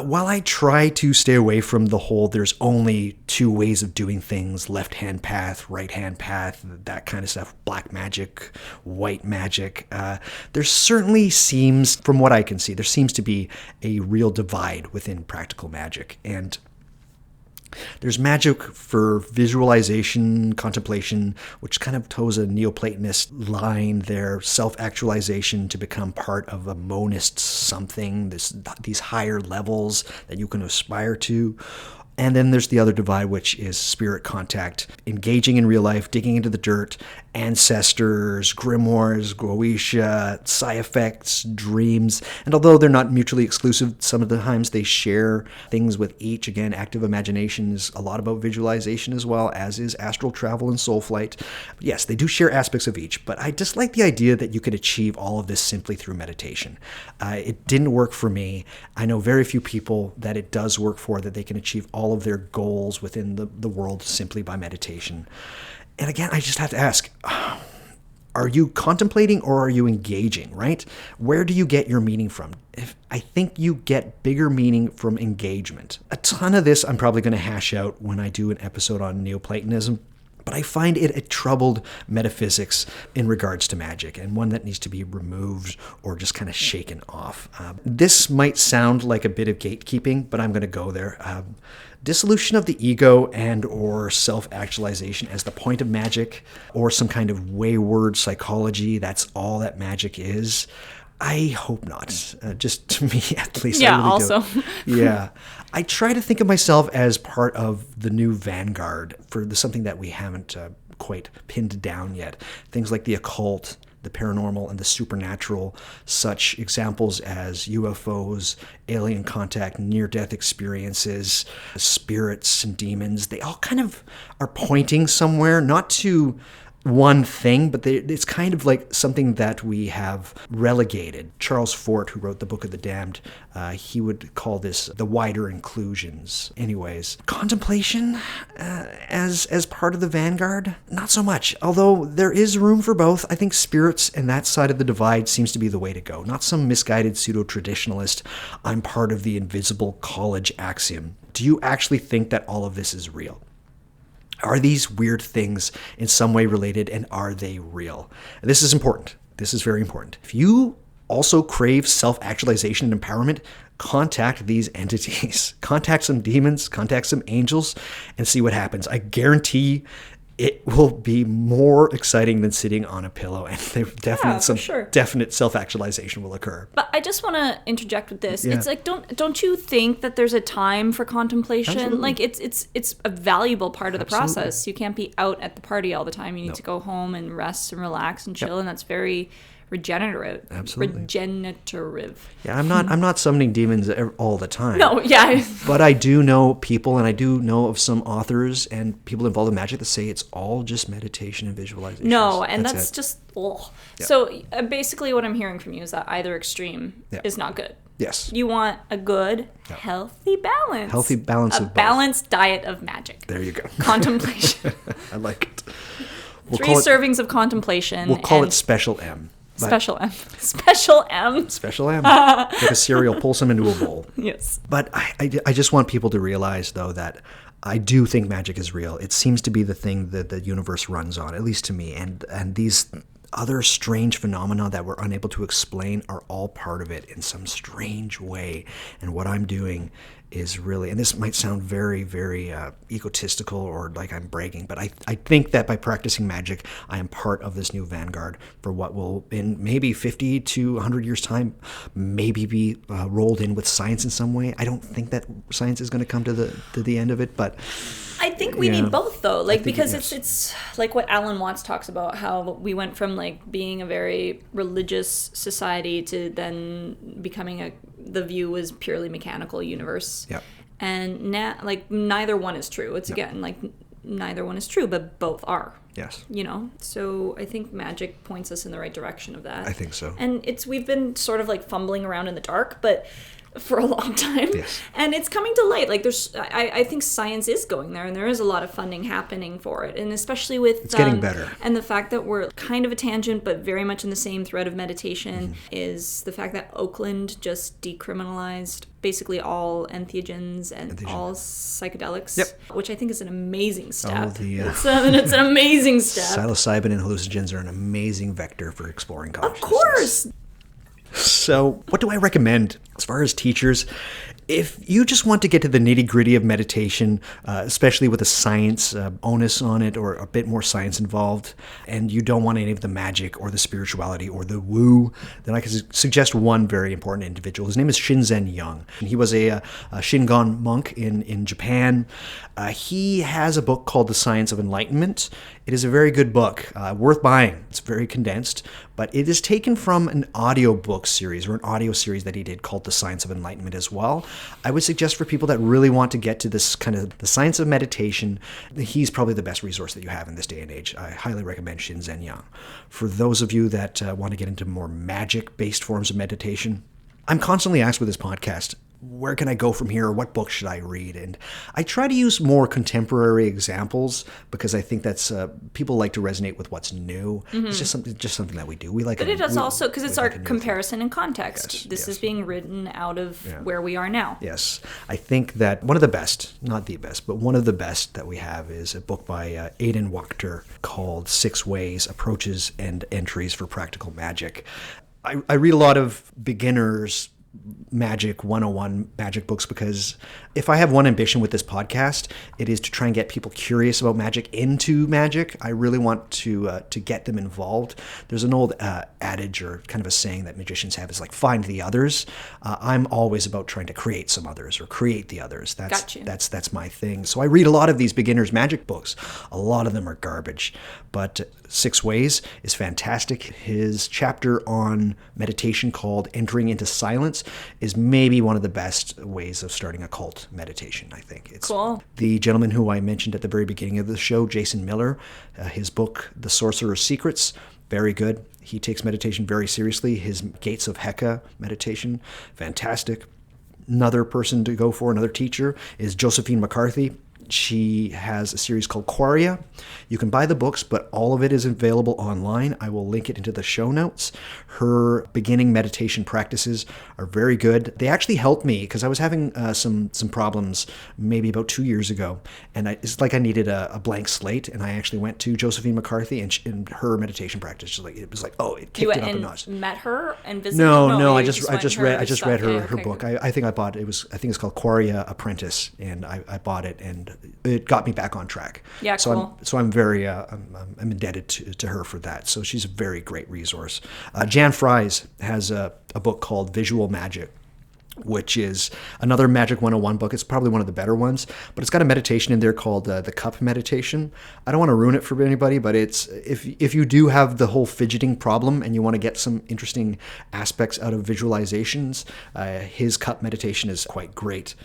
While I try to stay away from the whole there's only two ways of doing things, left-hand path, right-hand path, that kind of stuff, black magic, white magic, there certainly seems, from what I can see, there seems to be a real divide within practical magic. And there's magic for visualization, contemplation, which kind of toes a Neoplatonist line there, self-actualization to become part of a monist something, these higher levels that you can aspire to. And then there's the other divide, which is spirit contact, engaging in real life, digging into the dirt, ancestors, grimoires, Goetia, psi effects, dreams. And although they're not mutually exclusive, some of the times they share things with each. Again, active imagination is a lot about visualization as well, as is astral travel and soul flight. But yes, they do share aspects of each, but I dislike the idea that you could achieve all of this simply through meditation. It didn't work for me. I know very few people that it does work for, that they can achieve all of their goals within the world simply by meditation. And again, I just have to ask, are you contemplating or are you engaging, right? Where do you get your meaning from? I think you get bigger meaning from engagement. A ton of this I'm probably going to hash out when I do an episode on Neoplatonism, but I find it a troubled metaphysics in regards to magic, and one that needs to be removed or just kind of shaken off. This might sound like a bit of gatekeeping, but I'm going to go there. Dissolution of the ego and or self-actualization as the point of magic, or some kind of wayward psychology, that's all that magic is. I hope not. Just to me, at least. Yeah, I really also. do. Yeah. I try to think of myself as part of the new vanguard for something that we haven't quite pinned down yet. Things like the occult, the paranormal, and the supernatural, such examples as UFOs, alien contact, near-death experiences, spirits and demons. They all kind of are pointing somewhere, not to one thing, but it's kind of like something that we have relegated. Charles Fort, who wrote the Book of the Damned, he would call this the wider inclusions. Anyways, contemplation as part of the vanguard, not so much. Although there is room for both. I think spirits and that side of the divide seems to be the way to go. Not some misguided pseudo-traditionalist, I'm part of the invisible college axiom. Do you actually think that all of this is real? Are these weird things in some way related, and are they real? And this is important. This is very important. If you also crave self-actualization and empowerment, contact these entities. Contact some demons, contact some angels, and see what happens. I guarantee it will be more exciting than sitting on a pillow, and definite self-actualization will occur. But I just want to interject with this. Yeah. It's like, don't you think that there's a time for contemplation? Absolutely. Like it's a valuable part of the process. You can't be out at the party all the time. You need to go home and rest and relax and chill, and that's very regenerative. Absolutely. Regenerative. Yeah, I'm not summoning demons all the time. No, yeah. But I do know people, and I do know of some authors and people involved in magic that say it's all just meditation and visualization. No, and that's just, ugh. Yeah. So basically what I'm hearing from you is that either extreme is not good. Yes. You want a good, healthy balance. Healthy balance of both. A balanced diet of magic. There you go. Contemplation. I like it. 3 servings of contemplation. We'll call it Special M. Special M. Special M. Special M. Like a cereal, pull some into a bowl. Yes. But I just want people to realize, though, that I do think magic is real. It seems to be the thing that the universe runs on, at least to me. And these other strange phenomena that we're unable to explain are all part of it in some strange way. And what I'm doing is really, and this might sound very, very egotistical or like I'm bragging, but I think that by practicing magic, I am part of this new vanguard for what will, in maybe 50 to 100 years' time, maybe be rolled in with science in some way. I don't think that science is going to come to the end of it, but I think we need both, though, like, because it's like what Alan Watts talks about, how we went from like being a very religious society to then becoming the view was purely mechanical universe. Yeah. And now, like, neither one is true. It's again like neither one is true, but both are. Yes. You know, so I think magic points us in the right direction of that. I think so. And we've been sort of like fumbling around in the dark, but for a long time. Yes. And it's coming to light. Like I think science is going there, and there is a lot of funding happening for it. And especially with it's getting better. And the fact that we're kind of a tangent, but very much in the same thread of meditation, is the fact that Oakland just decriminalized basically all entheogens and all psychedelics, which I think is an amazing step. It's an amazing step. Psilocybin and hallucinogens are an amazing vector for exploring consciousness. Of course. So what do I recommend as far as teachers? If you just want to get to the nitty-gritty of meditation, especially with a science onus on it or a bit more science involved, and you don't want any of the magic or the spirituality or the woo, then I can suggest one very important individual. His name is Shinzen Young. He was a Shingon monk in Japan. He has a book called The Science of Enlightenment. It is a very good book, worth buying. It's very condensed, but it is taken from an audiobook series or an audio series that he did called The Science of Enlightenment as well. I would suggest for people that really want to get to this kind of the science of meditation, he's probably the best resource that you have in this day and age. I highly recommend Shinzen Young. For those of you that want to get into more magic-based forms of meditation, I'm constantly asked with this podcast, where can I go from here? Or what book should I read? And I try to use more contemporary examples because I think that's people like to resonate with what's new. Mm-hmm. It's just something that we do. We like, but it does also because it's our comparison and context. Yes, this is being written out of where we are now. Yes, I think that one of the best, not the best, but one of the best that we have is a book by Aidan Wachter called 6 Ways, Approaches and Entries for Practical Magic. I read a lot of beginners magic 101 magic books because if I have one ambition with this podcast, it is to try and get people curious about magic into magic. I really want to get them involved. There's an old adage or kind of a saying that magicians have is like find the others. I'm always about trying to create some others or create the others. That's my thing. So I read a lot of these beginners magic books. A lot of them are garbage, but 6 Ways is fantastic. His chapter on meditation called Entering into Silence is maybe one of the best ways of starting occult meditation, I think. It's cool. The gentleman who I mentioned at the very beginning of the show, Jason Miller, his book, The Sorcerer's Secrets, very good. He takes meditation very seriously. His Gates of Heka meditation, fantastic. Another person to go for, another teacher, is Josephine McCarthy. She has a series called Quaria. You can buy the books, but all of it is available online. I will link it into the show notes. Her beginning meditation practices are very good. They actually helped me because I was having some problems maybe about 2 years ago, and it's like I needed a blank slate. And I actually went to Josephine McCarthy and her meditation practice. It was like it kicked it up a notch. You met her and visited? No. I just read her book. I think I bought it. I think it's called Quaria Apprentice, and I bought it and it got me back on track. Yeah, cool. So I'm very I'm indebted to her for that. So she's a very great resource. Jan Fries has a book called Visual Magic, which is another Magic 101 book. It's probably one of the better ones, but it's got a meditation in there called the Cup Meditation. I don't want to ruin it for anybody, but it's if you do have the whole fidgeting problem and you want to get some interesting aspects out of visualizations, his Cup Meditation is quite great.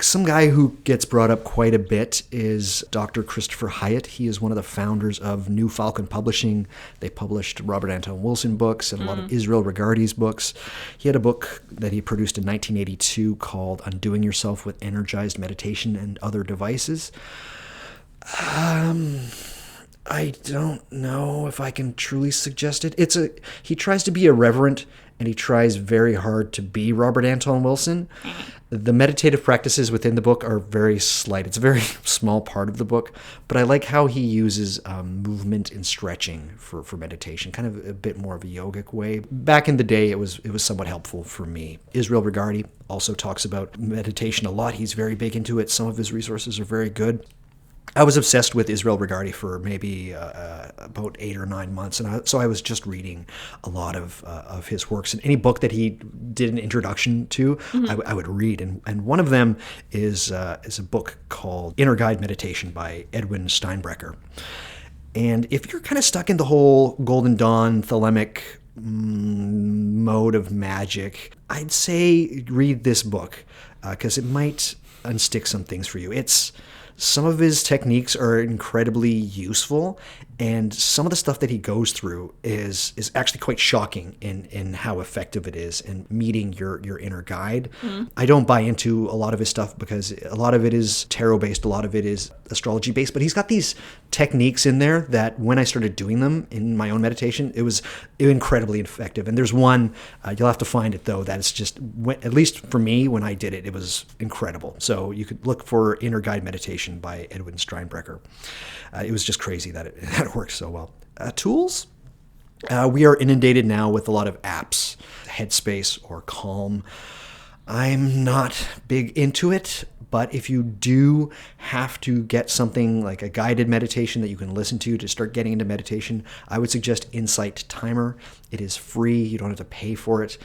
Some guy who gets brought up quite a bit is Dr. Christopher Hyatt. He is one of the founders of New Falcon Publishing. They published Robert Anton Wilson books and a lot of Israel Regardie's books. He had a book that he produced in 1982 called Undoing Yourself with Energized Meditation and Other Devices. I don't know if I can truly suggest it. He tries to be irreverent and he tries very hard to be Robert Anton Wilson. The meditative practices within the book are very slight. It's a very small part of the book, but I like how he uses movement and stretching for meditation, kind of a bit more of a yogic way. Back in the day, it was somewhat helpful for me. Israel Regardie also talks about meditation a lot. He's very big into it. Some of his resources are very good. I was obsessed with Israel Regardie for maybe about 8 or 9 months, and so I was just reading a lot of his works. And any book that he did an introduction to, I would read. And one of them is a book called Inner Guide Meditation by Edwin Steinbrecher. And if you're kind of stuck in the whole Golden Dawn thelemic mode of magic, I'd say read this book because it might unstick some things for you. Some of his techniques are incredibly useful, And some of the stuff that he goes through is actually quite shocking in how effective it is in meeting your inner guide. I don't buy into a lot of his stuff because a lot of it is tarot based, a lot of it is astrology based, but he's got these techniques in there that when I started doing them in my own meditation, it was incredibly effective. And there's one, you'll have to find it though, that it's just, at least for me, when I did it, it was incredible. So you could look for Inner Guide Meditation by Edwin Steinbrecher. It was just crazy that it works so well. Tools? We are inundated now with a lot of apps, Headspace or Calm. I'm not big into it, but if you do have to get something like a guided meditation that you can listen to start getting into meditation, I would suggest Insight Timer. It is free. You don't have to pay for it.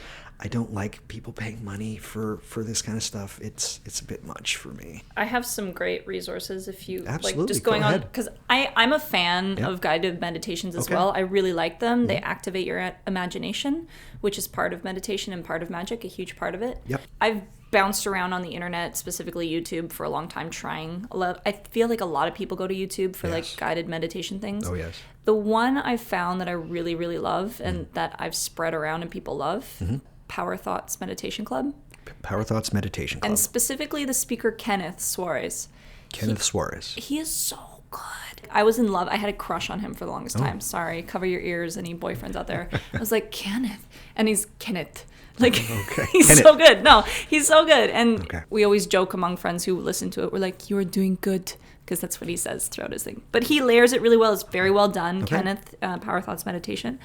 I don't like people paying money for this kind of stuff. It's a bit much for me. I have some great resources if you Absolutely. like just going on, because I'm a fan of guided meditations as well. I really like them. They activate your imagination, which is part of meditation and part of magic, a huge part of it. I've bounced around on the internet, specifically YouTube, for a long time trying a lot. I feel like a lot of people go to YouTube for like guided meditation things. Oh, yes. The one I found that I really, really love and that I've spread around and people love, Power Thoughts Meditation Club. Power Thoughts Meditation Club. And specifically the speaker Kenneth Suarez. Suarez. He is so good. I was in love. I had a crush on him for the longest time. Sorry, cover your ears, any boyfriends out there. I was like, Kenneth. And he's Kenneth. Like, he's Kenneth. So good. No, he's so good. And we always joke among friends who listen to it. We're like, you are doing good. Because that's what he says throughout his thing. But he layers it really well. It's very well done. Kenneth, Power Thoughts Meditation.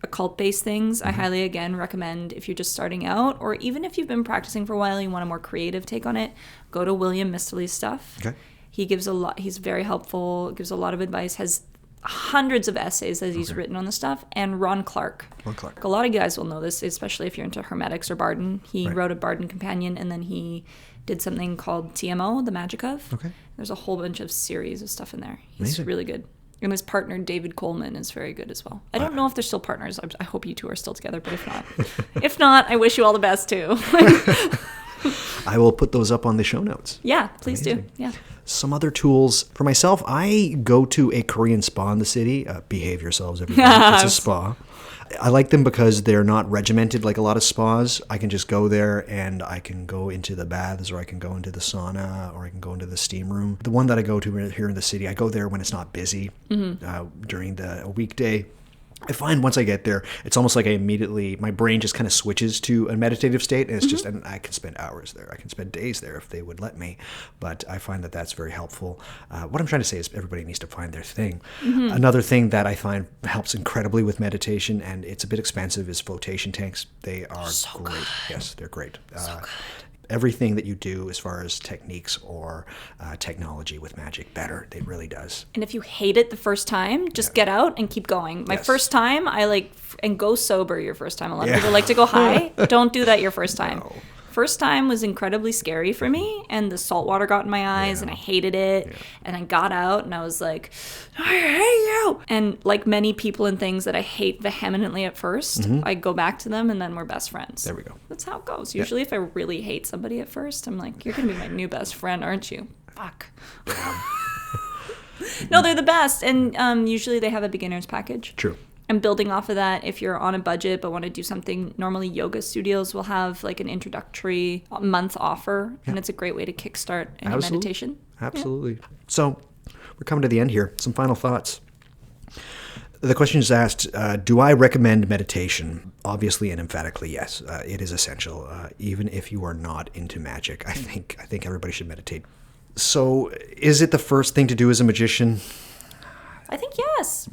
Occult-based things, I highly, again, recommend if you're just starting out, or even if you've been practicing for a while and you want a more creative take on it, go to William Mistley's stuff. He gives a lot. He's very helpful, gives a lot of advice, has hundreds of essays that he's written on the stuff. And Ron Clark. A lot of guys will know this, especially if you're into Hermetics or Barden. He wrote a Barden Companion, and then he did something called TMO, The Magic of. There's a whole bunch of series of stuff in there. He's really good. And his partner, David Coleman, is very good as well. I don't know if they're still partners. I hope you two are still together, but if not, I wish you all the best too. I will put those up on the show notes. Yeah, please do. Yeah. Some other tools. For myself, I go to a Korean spa in the city. Behave yourselves, everybody. It's a spa. I like them because they're not regimented like a lot of spas. I can just go there and I can go into the baths, or I can go into the sauna, or I can go into the steam room. The one that I go to here in the city, I go there when it's not busy during the weekday. I find once I get there, it's almost like my brain just kind of switches to a meditative state, and it's just, and I can spend hours there. I can spend days there if they would let me, but I find that that's very helpful. What I'm trying to say is everybody needs to find their thing. Another thing that I find helps incredibly with meditation, and it's a bit expensive, is flotation tanks. They are so great. Good. Yes, they're great. So good. Everything that you do as far as techniques or technology with magic better. It really does. And if you hate it the first time, just get out and keep going. My first time, and go sober your first time. A lot of people like to go high. Don't do that your first time. No. First time was incredibly scary for me, and the salt water got in my eyes, and I hated it. And I got out, and I was like, I hate you. And like many people and things that I hate vehemently at first, I go back to them, and then we're best friends. There we go. That's how it goes. Usually if I really hate somebody at first, I'm like, you're going to be my new best friend, aren't you? Fuck. No, they're the best. And usually they have a beginner's package. True. And building off of that, if you're on a budget but want to do something, normally yoga studios will have like an introductory month offer, and it's a great way to kickstart any meditation. Absolutely. Yeah. So we're coming to the end here. Some final thoughts. The question is asked, do I recommend meditation? Obviously and emphatically, yes. It is essential, even if you are not into magic. I think everybody should meditate. So is it the first thing to do as a magician? I think yes.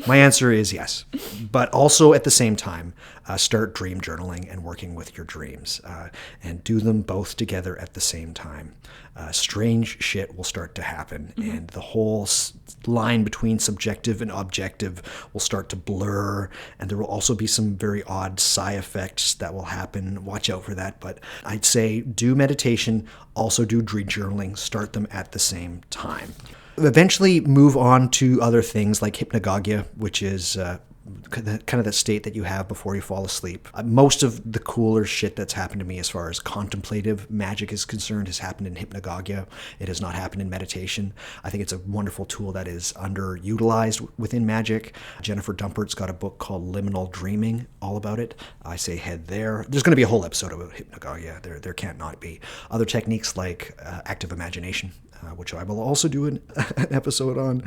My answer is yes. But also at the same time, start dream journaling and working with your dreams, and do them both together at the same time. Strange shit will start to happen, and the whole line between subjective and objective will start to blur, and there will also be some very odd side effects that will happen. Watch out for that. But I'd say do meditation, also do dream journaling, start them at the same time. Eventually move on to other things like hypnagogia, which is kind of that state that you have before you fall asleep. Most of the cooler shit that's happened to me as far as contemplative magic is concerned has happened in hypnagogia. It has not happened in meditation. I think it's a wonderful tool that is underutilized within magic. Jennifer Dumpert's got a book called Liminal Dreaming, all about it. I say head there. There's going to be a whole episode about hypnagogia. There can't not be. Other techniques like active imagination, which I will also do an episode on.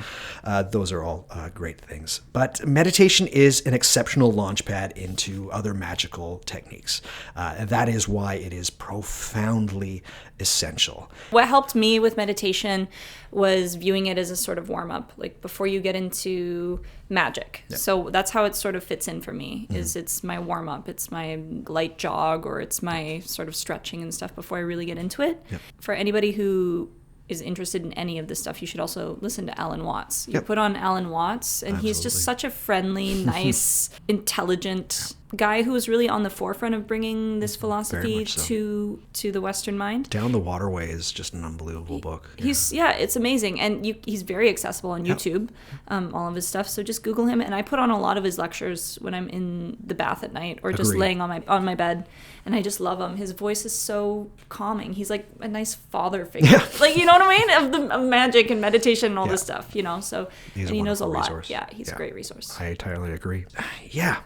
Those are all great things. But meditation is an exceptional launchpad into other magical techniques. And that is why it is profoundly essential. What helped me with meditation was viewing it as a sort of warm-up, like before you get into magic. Yeah. So that's how it sort of fits in for me, is it's my warm-up, it's my light jog, or it's my sort of stretching and stuff before I really get into it. Yeah. For anybody who is interested in any of this stuff, you should also listen to Alan Watts. You put on Alan Watts, and he's just such a friendly, nice, intelligent guy who was really on the forefront of bringing this philosophy to the Western mind. Down the Waterway is just an unbelievable book. It's amazing, and he's very accessible on YouTube, all of his stuff. So just Google him, and I put on a lot of his lectures when I'm in the bath at night or just laying on my bed, and I just love him. His voice is so calming. He's like a nice father figure, like, you know what I mean, of magic and meditation and all this stuff, you know. So and he knows a lot. Resource. Yeah, he's a great resource. I entirely agree. Yeah.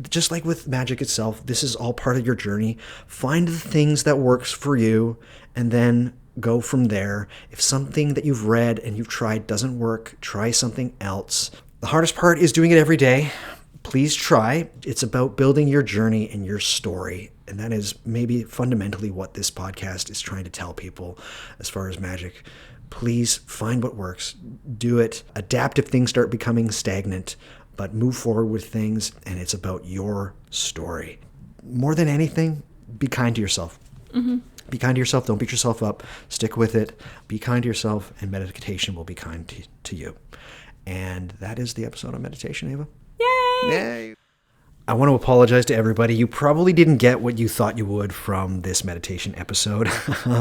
Just like with magic itself, this is all part of your journey. Find the things that works for you and then go from there. If something that you've read and you've tried doesn't work, try something else. The hardest part is doing it every day. Please try. It's about building your journey and your story. And that is maybe fundamentally what this podcast is trying to tell people as far as magic. Please find what works. Do it. Adapt if things start becoming stagnant. But move forward with things, and it's about your story. More than anything, be kind to yourself. Mm-hmm. Be kind to yourself. Don't beat yourself up. Stick with it. Be kind to yourself, and meditation will be kind to you. And that is the episode on meditation, Ava. Yay! I want to apologize to everybody. You probably didn't get what you thought you would from this meditation episode.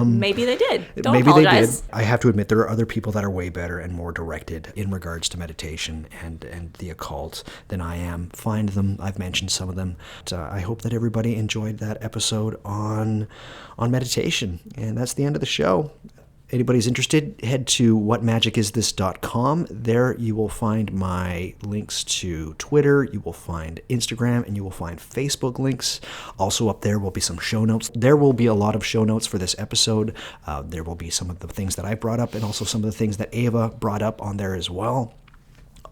Maybe they did. Don't apologize. They did. I have to admit, there are other people that are way better and more directed in regards to meditation and the occult than I am. Find them. I've mentioned some of them. But, I hope that everybody enjoyed that episode on meditation. And that's the end of the show. Anybody's interested, head to whatmagicisthis.com. There you will find my links to Twitter, you will find Instagram, and you will find Facebook links. Also up there will be some show notes. There will be a lot of show notes for this episode. There will be some of the things that I brought up and also some of the things that Ava brought up on there as well.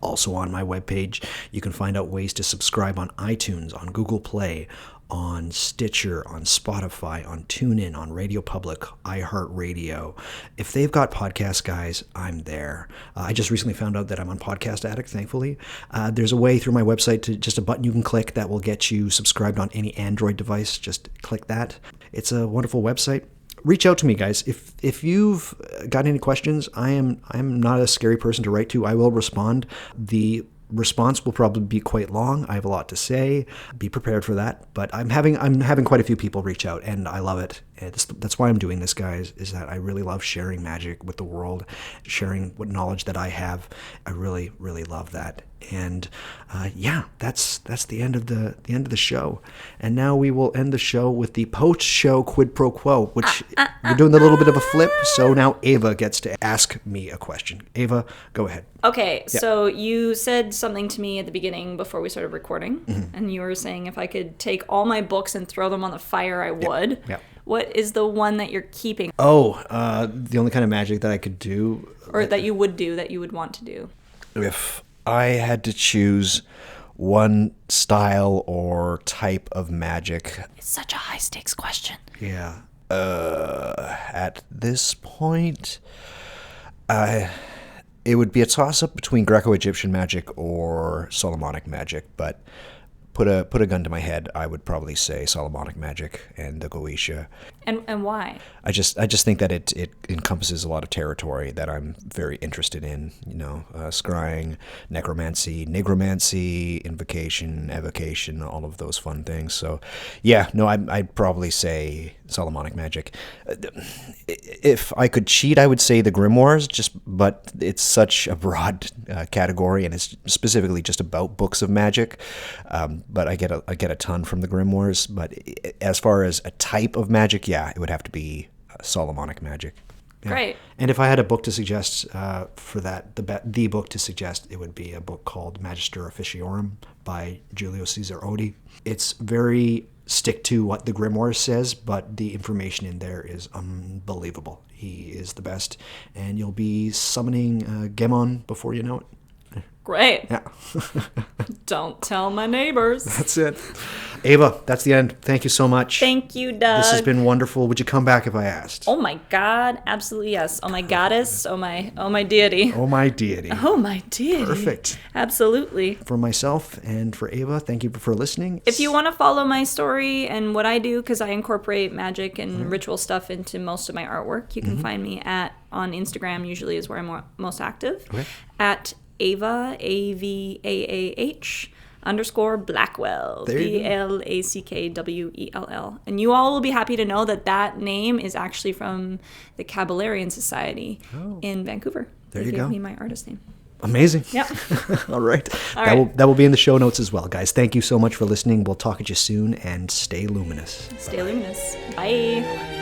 Also on my webpage, you can find out ways to subscribe on iTunes, on Google Play, on Stitcher, on Spotify, on TuneIn, on Radio Public, iHeartRadio. If they've got podcasts, guys, I'm there. I just recently found out that I'm on Podcast Addict, thankfully. There's a way through my website to just a button you can click that will get you subscribed on any Android device. Just click that. It's a wonderful website. Reach out to me, guys. If you've got any questions, I'm not a scary person to write to. I will respond. The response will probably be quite long. I have a lot to say. Be prepared for that. But I'm having quite a few people reach out, and I love it. That's why I'm doing this, guys, is that I really love sharing magic with the world, sharing what knowledge that I have. I really, really love that. And that's the end of the show. And now we will end the show with the post-show quid pro quo, which we're doing a little bit of a flip. So now Ava gets to ask me a question. Ava, go ahead. Okay, so you said something to me at the beginning before we started recording, and you were saying if I could take all my books and throw them on the fire, I would. Yeah. What is the one that you're keeping? The only kind of magic that I could do. Or that you would do, that you would want to do. If I had to choose one style or type of magic. It's such a high stakes question. Yeah. At this point, it would be a toss-up between Greco-Egyptian magic or Solomonic magic, but put a gun to my head, I would probably say Solomonic magic and the Goetia. And why? I just think that it encompasses a lot of territory that I'm very interested in. Scrying, necromancy, nigromancy, invocation, evocation, all of those fun things. So, yeah, no, I'd probably say Solomonic magic. If I could cheat, I would say the grimoires. But it's such a broad category, and it's specifically just about books of magic. But I get a ton from the grimoires. But as far as a type of magic, yeah, it would have to be Solomonic magic. Yeah. Great. And if I had a book to suggest for that, the book to suggest, it would be a book called Magister Officiorum by Giulio Cesare Odi. It's very stick to what the grimoire says, but the information in there is unbelievable. He is the best, and you'll be summoning Gemon before you know it. Great. Yeah. Don't tell my neighbors. That's it. Avaah, that's the end. Thank you so much. Thank you, Doug. This has been wonderful. Would you come back if I asked? Oh my God, absolutely yes. Oh my goddess, oh my deity. Oh my deity. Oh my deity. Perfect. Absolutely. For myself and for Avaah, thank you for listening. If you want to follow my story and what I do, because I incorporate magic and ritual stuff into most of my artwork, you can find me on Instagram, usually is where I'm most active, at Avaah, AVAAH _Blackwell, BLACKWELL. And you all will be happy to know that name is actually from the Kabbalarian Society in Vancouver. There you They go. gave me my artist name. Amazing. Yep. All right. All right. That will be in the show notes as well, guys. Thank you so much for listening. We'll talk at you soon, and stay luminous. Stay luminous. Bye.